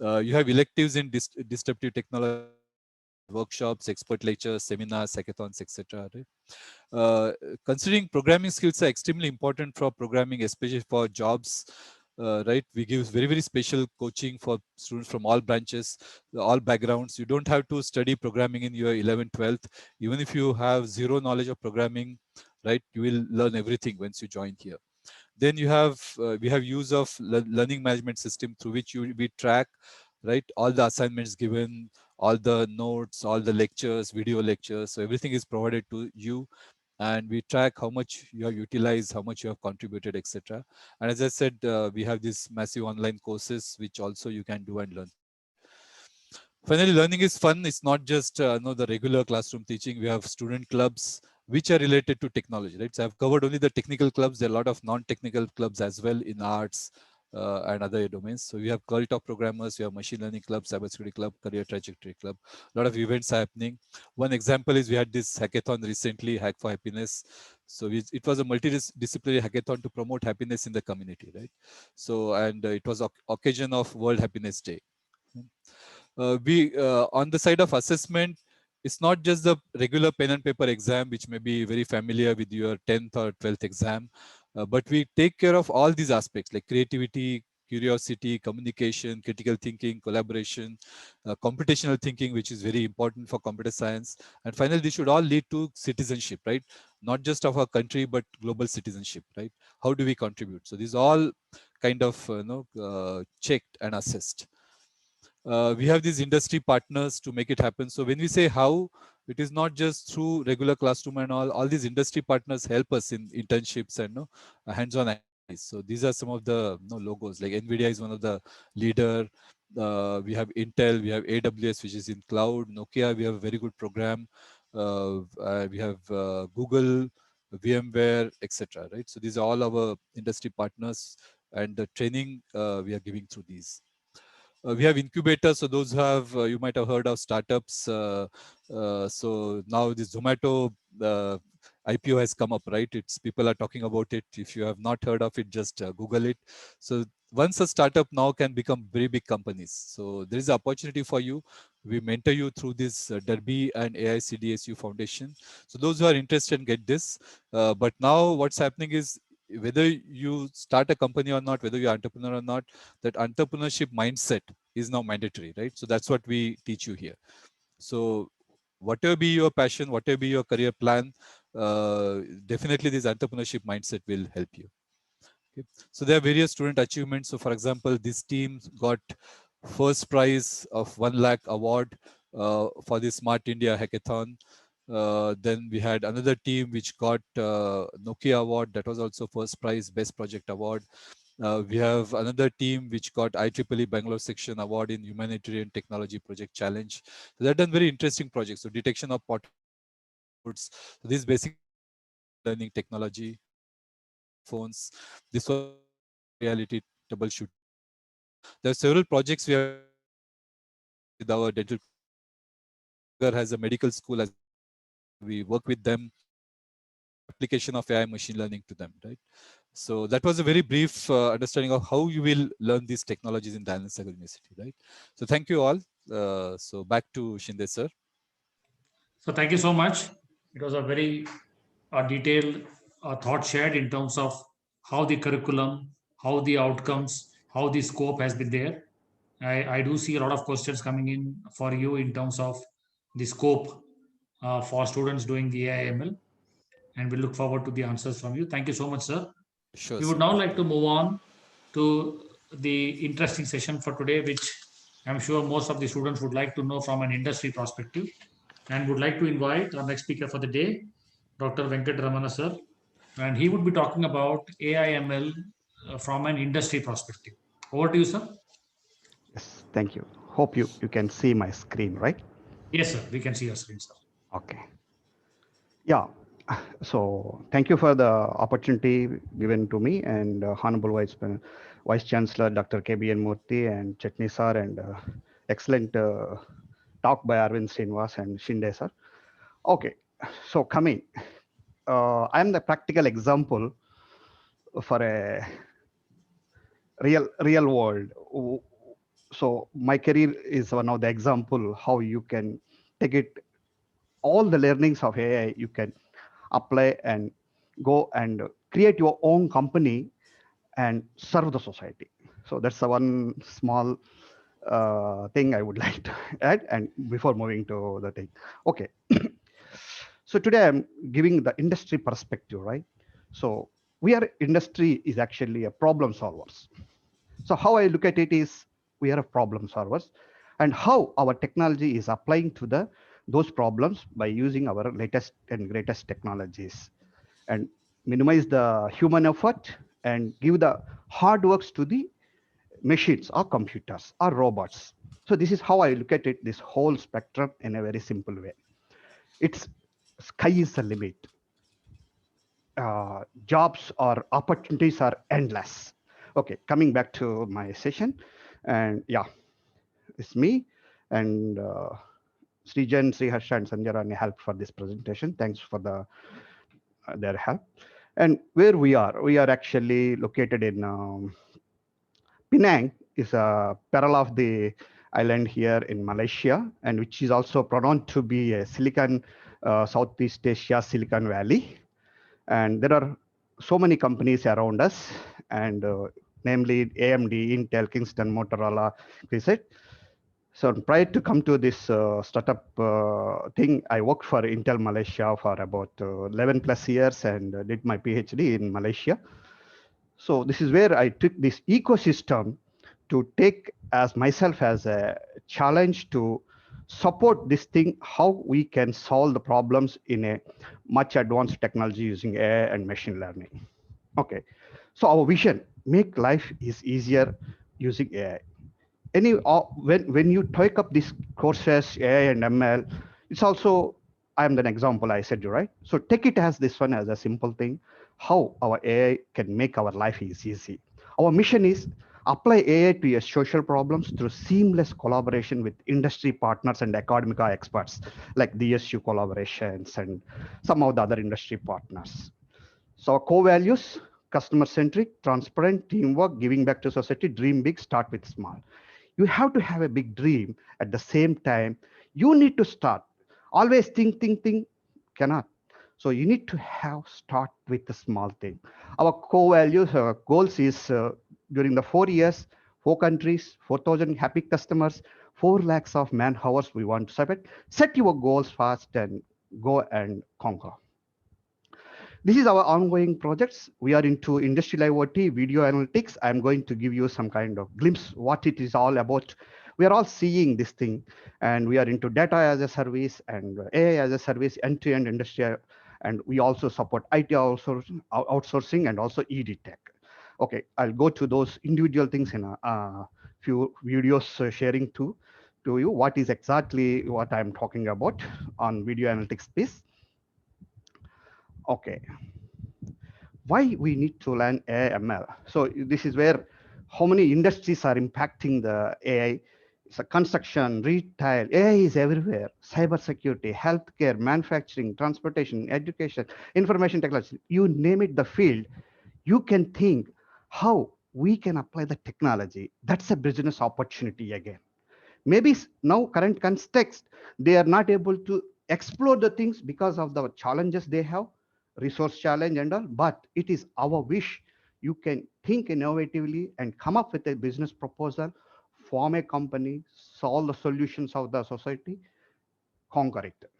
Speaker 2: You have electives in disruptive technology, workshops, expert lectures, seminars, hackathons, etc. Right? Considering programming skills are extremely important for programming, especially for jobs. Right, we give very, very special coaching for students from all branches, all backgrounds. You don't have to study programming in your 11th, 12th. Even if you have zero knowledge of programming, right, you will learn everything once you join here. Then you have we have use of learning management system through which we track, right, all the assignments given, all the notes, all the lectures, video lectures. So everything is provided to you, and we track how much you have utilized, how much you have contributed, etc. And as I said, we have these massive online courses which also you can do and learn. Finally, learning is fun. It's not just the regular classroom teaching. We have student clubs which are related to technology, right? So I've covered only the technical clubs. There are a lot of non-technical clubs as well in arts and other domains. So we have cult of programmers, we have machine learning club, cybersecurity club, career trajectory club. A lot of events are happening. One example is we had this hackathon recently, Hack for Happiness. So it was a multidisciplinary hackathon to promote happiness in the community, right? So, and it was occasion of World Happiness Day. On the side of assessment, it's not just the regular pen and paper exam, which may be very familiar with your 10th or 12th exam, but we take care of all these aspects like creativity, curiosity, communication, critical thinking, collaboration, computational thinking, which is very important for computer science. And finally, this should all lead to citizenship, right? Not just of our country, but global citizenship, right? How do we contribute? So these all kind of checked and assessed. We have these industry partners to make it happen. So when we say how, it is not just through regular classroom and all these industry partners help us in internships and hands-on activities. So these are some of the logos, like NVIDIA is one of the leader. We have Intel, we have AWS, which is in cloud. Nokia, we have a very good program. We have Google, VMware, etc. Right? So these are all our industry partners, and the training we are giving through these. We have incubators. So those who have, you might have heard of startups. So now this Zomato IPO has come up, right? It's people are talking about it. If you have not heard of it, just Google it. So once a startup now can become very big companies. So there is an opportunity for you. We mentor you through this Derby and AICDSU Foundation. So those who are interested get this. But now what's happening is, whether you start a company or not, whether you're an entrepreneur or not, that entrepreneurship mindset is now mandatory, right? So that's what we teach you here. So whatever be your passion, whatever be your career plan, definitely this entrepreneurship mindset will help you. Okay. So there are various student achievements. So for example, this team got first prize of 1 lakh award for the Smart India Hackathon. Then we had another team which got Nokia award. That was also first prize, best project award. We have another team which got IEEE Bangalore section award in humanitarian technology project challenge. So they've done very interesting projects. So detection of pot foods. So this basic learning technology, phones. This was reality troubleshoot. There are several projects we have with our dental. Has a medical school as we work with them, application of AI machine learning to them, right? So that was a very brief understanding of how you will learn these technologies in Dayal Sagar University, right? So thank you all. So back to Shinde sir.
Speaker 3: So thank you so much. It was a very detailed thought shared in terms of how the curriculum, how the outcomes, how the scope has been there. I do see a lot of questions coming in for you in terms of the scope for students doing the AIML, and we look forward to the answers from you. Thank you so much, sir.
Speaker 2: Sure.
Speaker 3: We would
Speaker 2: Sir.
Speaker 3: now like to move on to the interesting session for today, which I'm sure most of the students would like to know from an industry perspective, and would like to invite our next speaker for the day, Dr. Venkat Ramana, sir. And he would be talking about AIML from an industry perspective. Over to you, sir.
Speaker 1: Yes, thank you. Hope you can see my screen, right?
Speaker 3: Yes, sir. We can see your screen, sir.
Speaker 1: Okay. Yeah. So thank you for the opportunity given to me and Honorable Vice Chancellor Dr. KBN Murthy and Chetni sir, and excellent talk by Arvind Srinivas and Shinde sir. Okay. So coming, I am the practical example for a real world. So my career is one of the example how you can take it, all the learnings of AI you can apply and go and create your own company and serve the society. So that's the one small thing I would like to add, and before moving to the thing. Okay. So today I'm giving the industry perspective, right? So industry is actually a problem solvers. So how I look at it is, we are a problem solvers, and how our technology is applying to those problems by using our latest and greatest technologies, and minimize the human effort and give the hard works to the machines or computers or robots. So this is how I look at it, this whole spectrum in a very simple way. It's sky is the limit. Jobs or opportunities are endless. Okay, coming back to my session, and yeah, it's me and Srijan, Sriharsha, and Sanjay helped for this presentation. Thanks for their help. And where we are actually located in Penang, is a parallel of the island here in Malaysia, and which is also pronounced to be a Southeast Asia Silicon Valley. And there are so many companies around us, and namely AMD, Intel, Kingston, Motorola, Keysight. So prior to come to this startup thing, I worked for Intel Malaysia for about 11 plus years and did my PhD in Malaysia. So this is where I took this ecosystem to take as myself as a challenge to support this thing, how we can solve the problems in a much advanced technology using AI and machine learning. Okay, so our vision, make life is easier using AI. When you take up these courses, AI and ML, it's also, I'm an example, I said you, right? So take it as this one as a simple thing, how our AI can make our life is easy. Our mission is apply AI to your social problems through seamless collaboration with industry partners and academic experts like DSU collaborations and some of the other industry partners. So our core values, customer-centric, transparent, teamwork, giving back to society, dream big, start with small. You have to have a big dream. At the same time, you need to start. Always think, cannot. So you need to start with the small thing. Our core values, goals is during the 4 years, 4 countries, 4,000 happy customers, 4 lakhs of man hours we want to submit. Set your goals fast and go and conquer. This is our ongoing projects. We are into industrial IoT, video analytics. I'm going to give you some kind of glimpse what it is all about. We are all seeing this thing, and we are into data as a service and AI as a service, end-to-end industrial, and we also support IT outsourcing and also EdTech. Okay, I'll go to those individual things in a few videos sharing to you what is exactly what I'm talking about on video analytics piece. Okay, why we need to learn AI ML? So this is where how many industries are impacting the AI. It's a construction, retail, AI is everywhere. Cybersecurity, healthcare, manufacturing, transportation, education, information technology, you name it, the field. You can think how we can apply the technology. That's a business opportunity again. Maybe now current context, they are not able to explore the things because of the challenges they have, resource challenge and all, but it is our wish. You can think innovatively and come up with a business proposal, form a company, solve the solutions of the society, conquer it.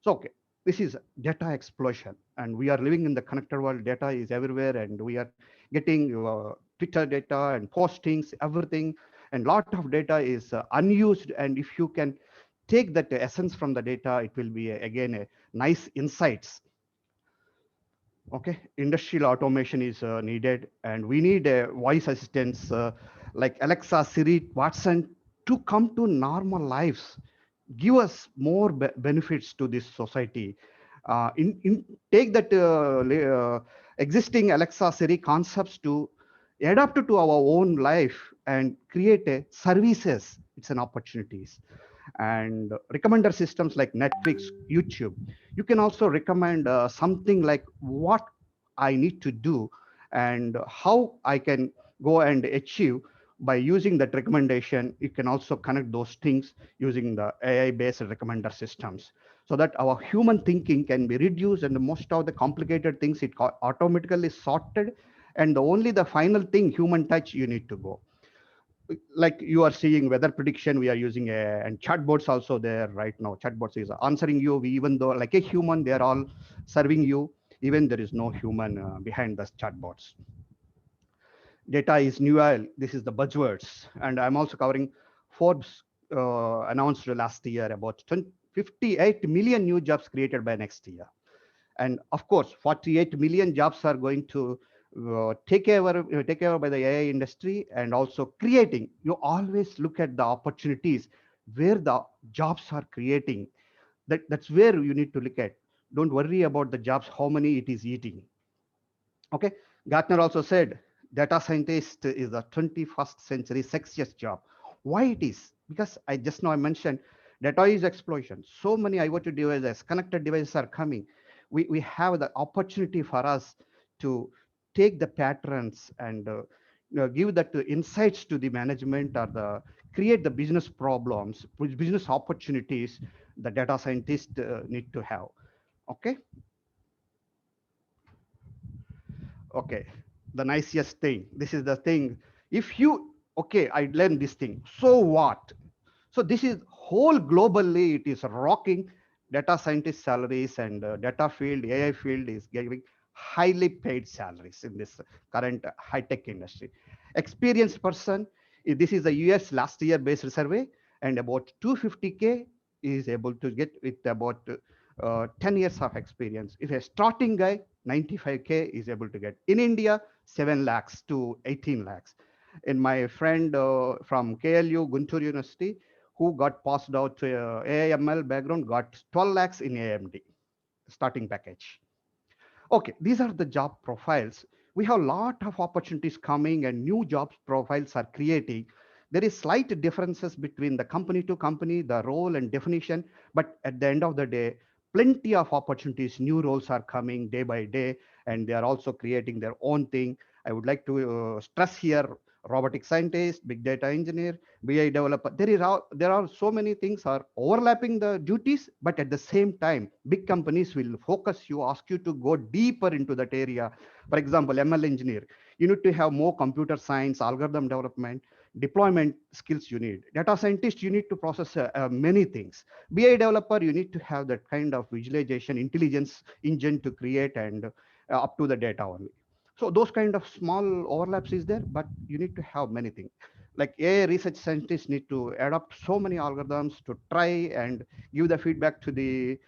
Speaker 1: So, okay, this is data explosion, and we are living in the connected world. Data is everywhere, and we are getting Twitter data and postings, everything, and lot of data is unused. And if you can take that essence from the data, it will be again a nice insights. Okay, industrial automation is needed, and we need voice assistants like Alexa, Siri, Watson to come to normal lives, give us more benefits to this society. Take that existing Alexa, Siri concepts to adapt it to our own life and create a services. It's an opportunities. And recommender systems like Netflix, YouTube. You can also recommend something like what I need to do and how I can go and achieve by using that recommendation. You can also connect those things using the AI-based recommender systems so that our human thinking can be reduced and most of the complicated things it automatically sorted. And only the final thing, human touch, you need to go. Like you are seeing weather prediction, we are using and chatbots also there right now. Chatbots is answering you, even though like a human, they are all serving you, even there is no human behind the chatbots. Data is new oil. This is the buzzwords. And I'm also covering Forbes announced last year about 58 million new jobs created by next year. And of course, 48 million jobs are going to take over by the AI industry and also creating. You always look at the opportunities where the jobs are creating. That's where you need to look at. Don't worry about the jobs, how many it is eating. Okay, Gartner also said data scientist is the 21st century sexiest job. Why it is? Because I just now I mentioned data is explosion. So many IoT devices, connected devices are coming. We have the opportunity for us to take the patterns and give that insights to the management or the create the business problems, business opportunities the data scientists need to have. Okay. Okay. The nicest thing. This is the thing. If you, okay, I learned this thing. So what? So this is whole globally, it is rocking data scientist salaries, and data field, AI field is giving highly paid salaries in this current high-tech industry. Experienced person, this is a US last year based survey, and about 250K is able to get with about 10 years of experience. If a starting guy, 95K is able to get. In India, 7 lakhs to 18 lakhs. And my friend from KLU, Guntur University, who got passed out to AIML background, got 12 lakhs in AMD starting package. Okay, these are the job profiles. We have a lot of opportunities coming and new job profiles are creating. There is slight differences between the company to company, the role and definition, but at the end of the day, plenty of opportunities, new roles are coming day by day, and they are also creating their own thing. I would like to stress here, robotic scientist, big data engineer, BI developer. There are so many things are overlapping the duties, but at the same time, big companies will focus you, ask you to go deeper into that area. For example, ML engineer, you need to have more computer science, algorithm development, deployment skills you need. Data scientist, you need to process many things. BI developer, you need to have that kind of visualization, intelligence engine to create and up to the data only. So those kind of small overlaps is there, but you need to have many things. Like AI research scientists need to adapt so many algorithms to try and give the feedback to the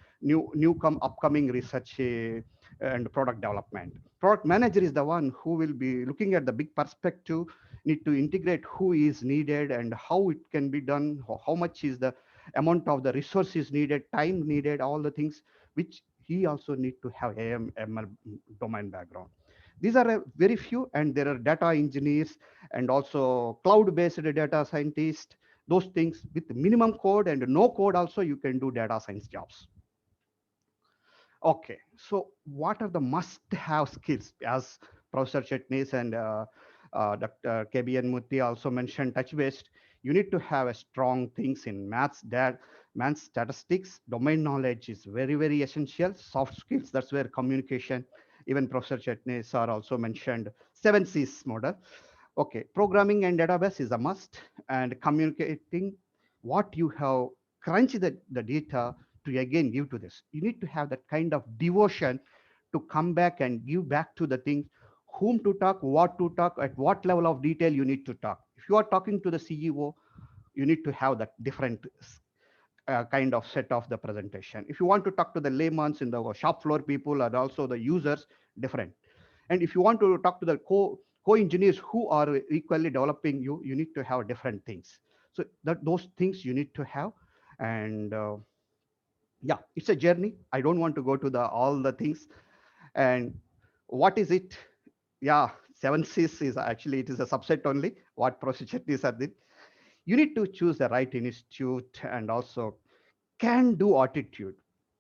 Speaker 1: upcoming research and product development. Product manager is the one who will be looking at the big perspective, need to integrate who is needed and how it can be done, how much is the amount of the resources needed, time needed, all the things which he also need to have ML domain background. These are very few, and there are data engineers and also cloud-based data scientists. Those things with minimum code and no code also you can do data science jobs. Okay, so what are the must-have skills? As Professor Chetnis and Dr. KBN Murthy also mentioned, touch-based, you need to have a strong things in maths, statistics, domain knowledge is very, very essential. Soft skills, that's where communication, even Professor Chetnis are also mentioned, 7 C's model. Okay, programming and database is a must, and communicating what you have crunched the data to again give to this. You need to have that kind of devotion to come back and give back to the things, whom to talk, what to talk, at what level of detail you need to talk. If you are talking to the CEO, you need to have that different kind of set of the presentation. If you want to talk to the laymen in the shop floor people and also the users, different. And if you want to talk to the co-engineers who are equally developing you need to have different things. So those things you need to have. And yeah, it's a journey. I don't want to go to all the things. And what is it? Yeah, 7 C's is actually, it is a subset only, what Professor Chetnis did. You need to choose the right institute and also can do attitude.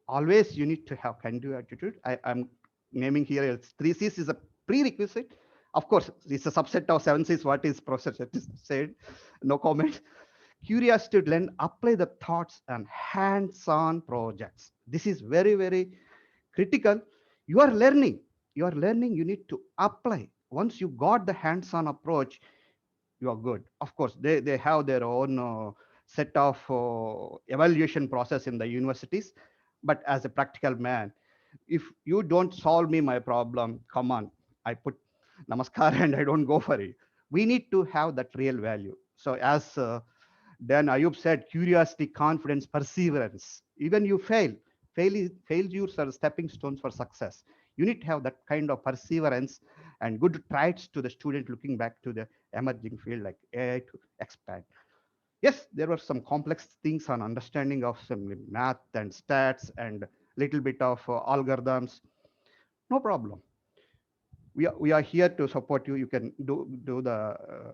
Speaker 1: Always you need to have can do attitude. I'm naming here 3 C's is a prerequisite. Of course, it's a subset of 7 C's, what is Professor Chetnis said, no comment. Curiosity to learn, apply the thoughts and hands-on projects. This is very, very critical. You are learning, you need to apply. Once you got the hands-on approach, you are good. Of course, they have their own set of evaluation process in the universities. But as a practical man, if you don't solve me my problem, come on, I put namaskar and I don't go for it. We need to have that real value. So as Dan Ayub said, curiosity, confidence, perseverance. Even you failures are stepping stones for success. You need to have that kind of perseverance and good traits to the student looking back to the emerging field like AI to expand. Yes, there were some complex things on understanding of some math and stats and little bit of algorithms. No problem. We are here to support you. You can do the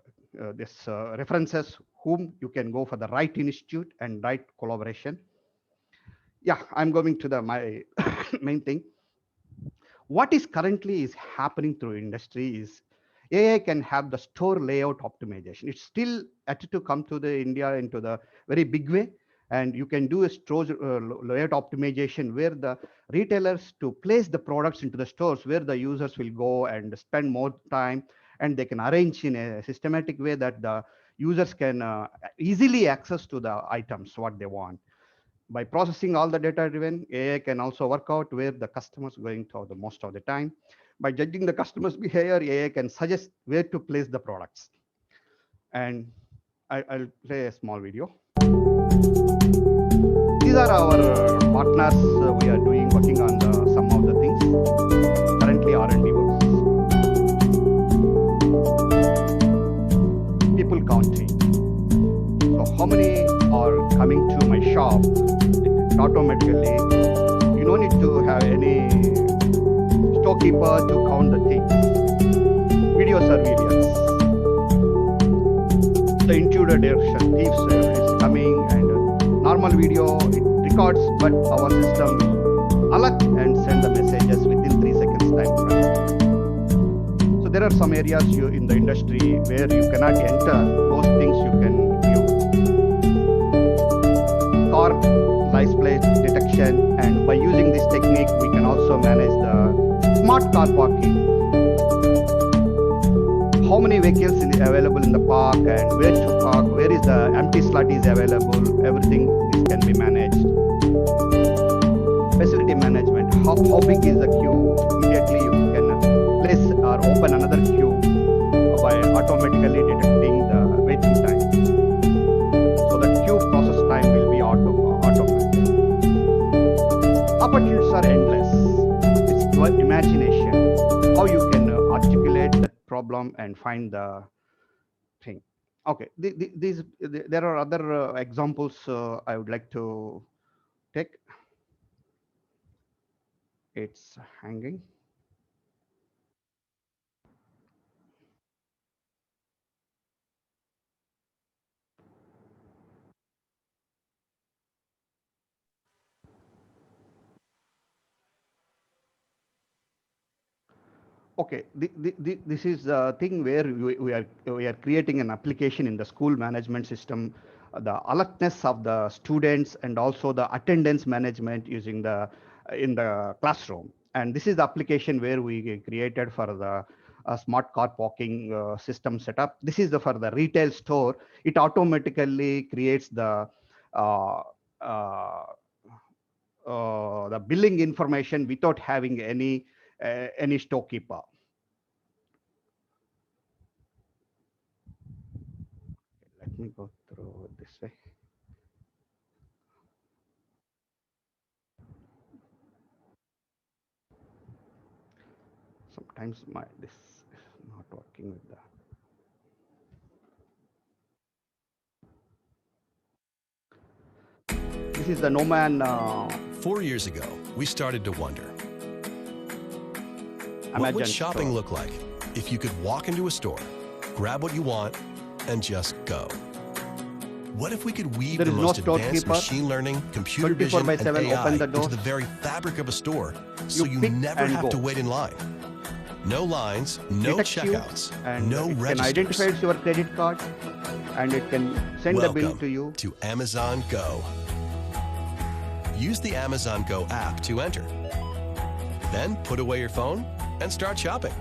Speaker 1: this references, whom you can go for the right institute and right collaboration. Yeah, I'm going to my main thing. What is currently is happening through industry is AI can have the store layout optimization. It's still yet to come to the India into the very big way. And you can do a store layout optimization where the retailers to place the products into the stores where the users will go and spend more time, and they can arrange in a systematic way that the users can easily access to the items what they want. By processing all the data driven, AI can also work out where the customer's going to the most of the time. By judging the customer's behavior, AI can suggest where to place the products. And I'll play a small video. These are our partners. We are working on some of the things. Currently R&D works. People counting. So how many are coming to my shop? It automatically. You don't need to have any storekeeper to count the things. Video surveillance. The intruder direction, thieves is coming, and normal video it records, but our system will alert and send the messages within 3 seconds time frame. So there are some areas in the industry where you cannot enter. Those things you can view. Car license plate detection, and by using this technique, we can also manage the smart car parking. How many vehicles is available in the park and where to park, where is the empty slot is available, everything this can be managed. Facility management, how big is the queue? Immediately you can place or open another queue by automatically detecting the waiting time. So the queue process time will be automatic. Opportunities are endless. It's your imagination, how you can articulate that problem and find the thing. Okay, there are other examples I would like to take. It's hanging. Okay, this is the thing where we are creating an application in the school management system, the alertness of the students and also the attendance management using in the classroom. And this is the application where we created for the smart car parking system setup. This is for the retail store. It automatically creates the billing information without having any storekeeper. Let me go through this way. Sometimes this is not working with the. This is the Noman.
Speaker 8: 4 years ago, we started to wonder, what would shopping look like if you could walk into a store, grab what you want, and just go? What if we could weave the most advanced machine learning, computer vision, and AI into the very fabric of a store so you never have to wait in line? No lines, no checkouts,
Speaker 1: and
Speaker 8: no registers.
Speaker 1: It can identify your credit card, and it can send the bill to you.
Speaker 8: To Amazon Go. Use the Amazon Go app to enter. Then put away your phone and start shopping.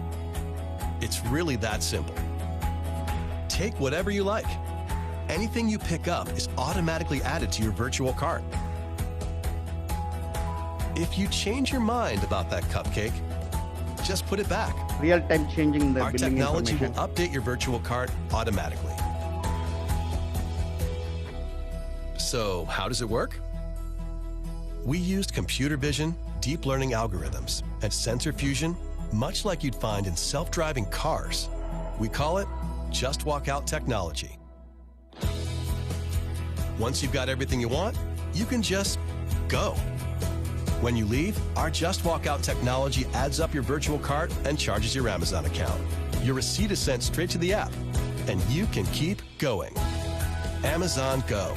Speaker 8: It's really that simple. Take whatever you like. Anything you pick up is automatically added to your virtual cart. If you change your mind about that cupcake, just put it back.
Speaker 1: Real-time changing the
Speaker 8: Our
Speaker 1: billing
Speaker 8: technology will
Speaker 1: information.
Speaker 8: update your virtual cart automatically. So how does it work? We used computer vision, deep learning algorithms, and sensor fusion, much like you'd find in self-driving cars. We call it Just Walk Out technology. Once you've got everything you want, you can just go. When you leave, our Just Walk Out technology adds up your virtual cart and charges your Amazon account. Your receipt is sent straight to the app, and you can keep going. Amazon Go.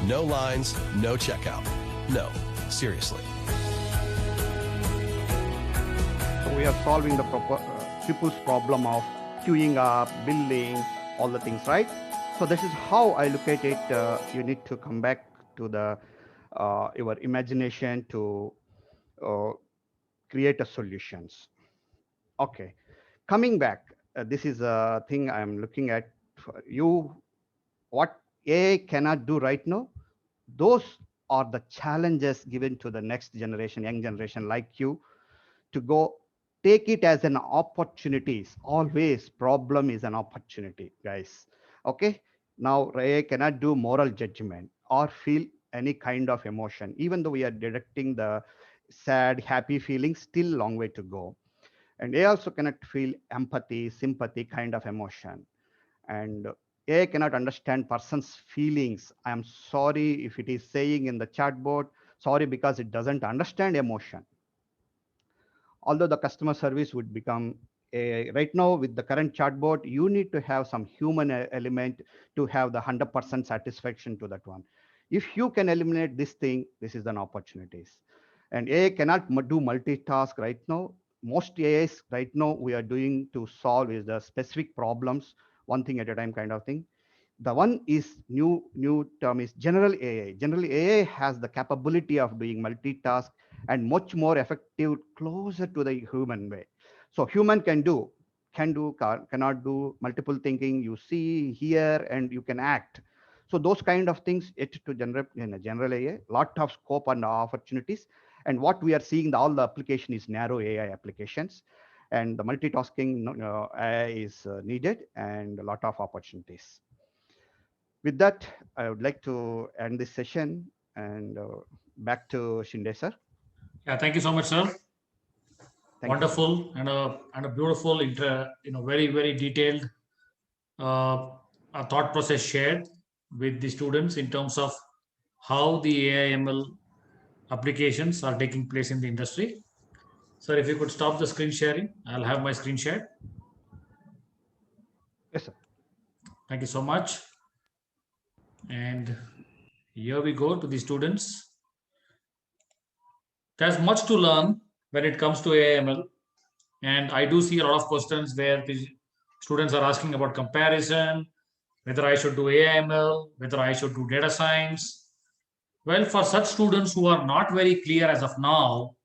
Speaker 8: No lines, no checkout. No, seriously.
Speaker 1: So we are solving the people's problem of queuing up, billing, all the things, right? So this is how I look at it. You need to come back to the your imagination to create a solutions. Okay, coming back, this is a thing I'm looking at for you. What AI cannot do right now, those are the challenges given to the next generation, young generation like you, to go take it as an opportunities. Always problem is an opportunity, guys. Okay, now AI cannot do moral judgment or feel any kind of emotion. Even though we are detecting the sad, happy feelings, still long way to go. And AI also cannot feel empathy, sympathy kind of emotion. And AI cannot understand person's feelings. I am sorry if it is saying in the chatbot, sorry because it doesn't understand emotion. Although the customer service would become AI. Right now with the current chatbot, you need to have some human element to have the 100% satisfaction to that one. If you can eliminate this thing, this is an opportunities. And AI cannot do multitask right now. Most AIs right now we are doing to solve is the specific problems, one thing at a time kind of thing. The one is new term is general AI. General AI has the capability of doing multitask and much more effective, closer to the human way. So human cannot do multiple thinking. You see, hear, and you can act. So those kind of things it to generate in a general AI, lot of scope and opportunities. And what we are seeing, all the application is narrow AI applications, and the multitasking AI is needed, and a lot of opportunities. With that, I would like to end this session, and back to Shinde sir.
Speaker 3: Yeah, thank you so much, sir.
Speaker 1: Thank
Speaker 3: Wonderful and a beautiful, very, very detailed thought process shared with the students in terms of how the AI/ML applications are taking place in the industry. Sir, if you could stop the screen sharing, I'll have my screen shared.
Speaker 1: Yes, sir.
Speaker 3: Thank you so much. And here we go to the students. There's much to learn when it comes to AI/ML. And I do see a lot of questions where the students are asking about comparison, whether I should do AI/ML, whether I should do data science. Well, for such students who are not very clear as of now,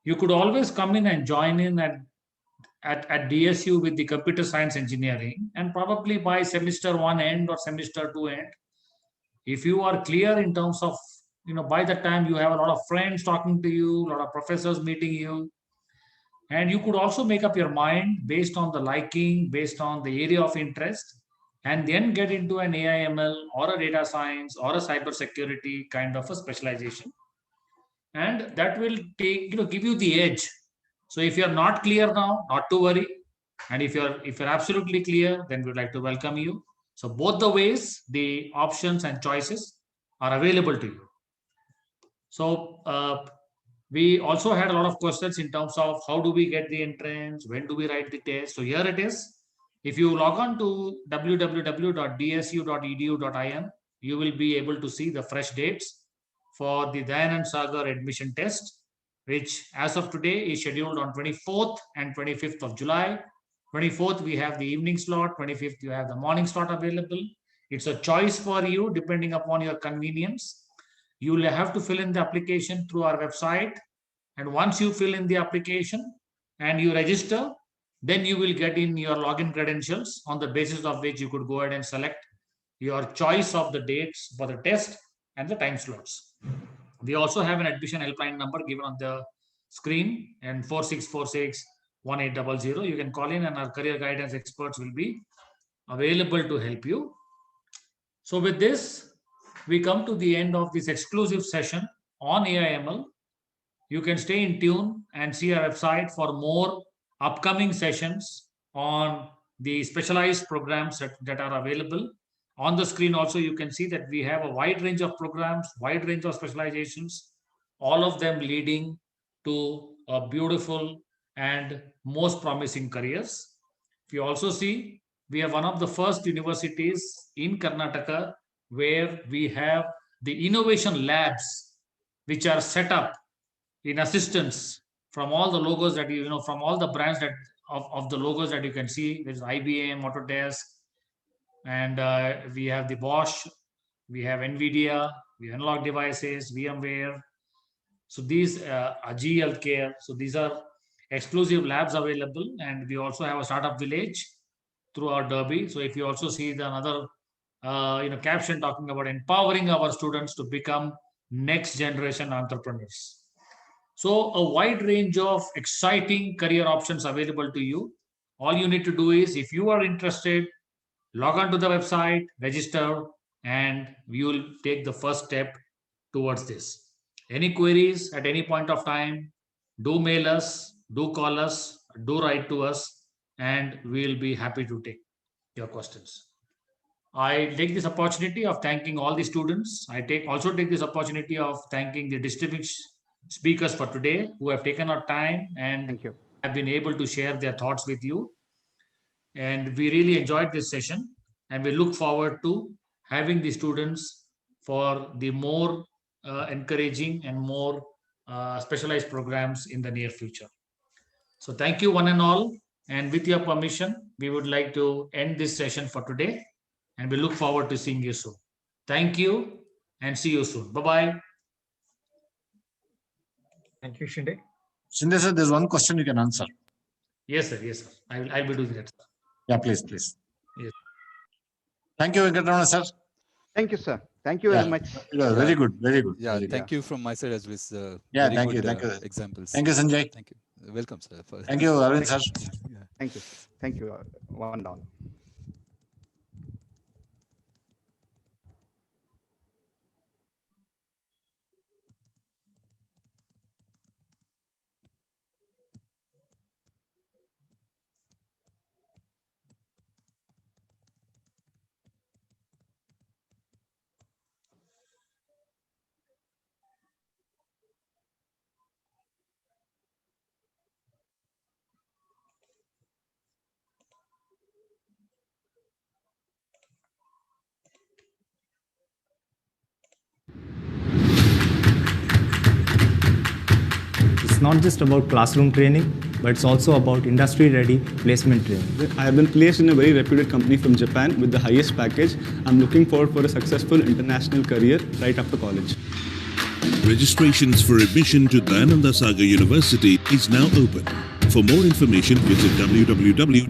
Speaker 3: you could always come in and join in at DSU with the computer science engineering, and probably by semester 1 end or semester 2 end, if you are clear in terms of, by the time you have a lot of friends talking to you, a lot of professors meeting you, and you could also make up your mind based on the liking, based on the area of interest, and then get into an AI/ML or a data science or a cybersecurity kind of a specialization. And that will give you the edge. So if you're not clear now, not to worry. And if you're absolutely clear, then we'd like to welcome you. So both the ways, the options and choices are available to you. So we also had a lot of questions in terms of how do we get the entrance, when do we write the test. So here it is. If you log on to www.dsu.edu.in, you will be able to see the fresh dates for the Dayanand Sagar admission test, which as of today is scheduled on 24th and 25th of July. 24th, we have the evening slot. 25th, you have the morning slot available. It's a choice for you depending upon your convenience. You will have to fill in the application through our website. And once you fill in the application and you register, then you will get in your login credentials, on the basis of which you could go ahead and select your choice of the dates for the test and the time slots. We also have an admission helpline number given on the screen, and 4646-1800. You can call in and our career guidance experts will be available to help you. So with this, we come to the end of this exclusive session on AI/ML. You can stay in tune and see our website for more upcoming sessions on the specialized programs that are available. On the screen also, you can see that we have a wide range of programs, wide range of specializations, all of them leading to a beautiful and most promising careers. If you also see, we are one of the first universities in Karnataka where we have the innovation labs, which are set up in assistance from all the logos that from all the brands that of the logos that you can see. There's IBM, Autodesk, and we have the Bosch, we have NVIDIA, we have Analog Devices, VMware. So these are GE Healthcare. So these are exclusive labs available, and we also have a startup village through our Derby. So if you also see the another caption talking about empowering our students to become next generation entrepreneurs. So a wide range of exciting career options available to you. All you need to do is, if you are interested, log on to the website, register, and you will take the first step towards this. Any queries at any point of time, do mail us, do call us, do write to us, and we'll be happy to take your questions. I take this opportunity of thanking all the students. I also take this opportunity of thanking the distinguished speakers for today who have taken our time and have been able to share their thoughts with you. And we really enjoyed this session, and we look forward to having the students for the more encouraging and more specialized programs in the near future. So thank you one and all. And with your permission, we would like to end this session for today, and we look forward to seeing you soon. Thank you and see you soon. Bye-bye.
Speaker 6: Thank you, Shinde.
Speaker 5: Shinde sir, there's one question you can answer.
Speaker 3: Yes, sir. Yes, sir. I'll be doing that, sir.
Speaker 5: Yeah, please, please.
Speaker 3: Yes.
Speaker 5: Thank you, Venkatramana sir.
Speaker 1: Thank you, sir. Thank you very much.
Speaker 5: Very good, very good.
Speaker 2: Yeah,
Speaker 5: very
Speaker 2: thank you from my side as well.
Speaker 5: Yeah,
Speaker 2: very
Speaker 5: thank
Speaker 2: good,
Speaker 5: you, thank you.
Speaker 2: Examples.
Speaker 5: Thank you, Sanjay.
Speaker 2: Thank you. Welcome, sir.
Speaker 5: Thank you, Arvind sir.
Speaker 2: Yeah.
Speaker 1: Thank you. Thank you, one and all.
Speaker 9: It's not just about classroom training, but it's also about industry-ready placement training.
Speaker 10: I have been placed in a very reputed company from Japan with the highest package. I'm looking forward for a successful international career right after college.
Speaker 11: Registrations for admission to Dayananda Sagar University is now open. For more information, visit www.dsu.edu.in.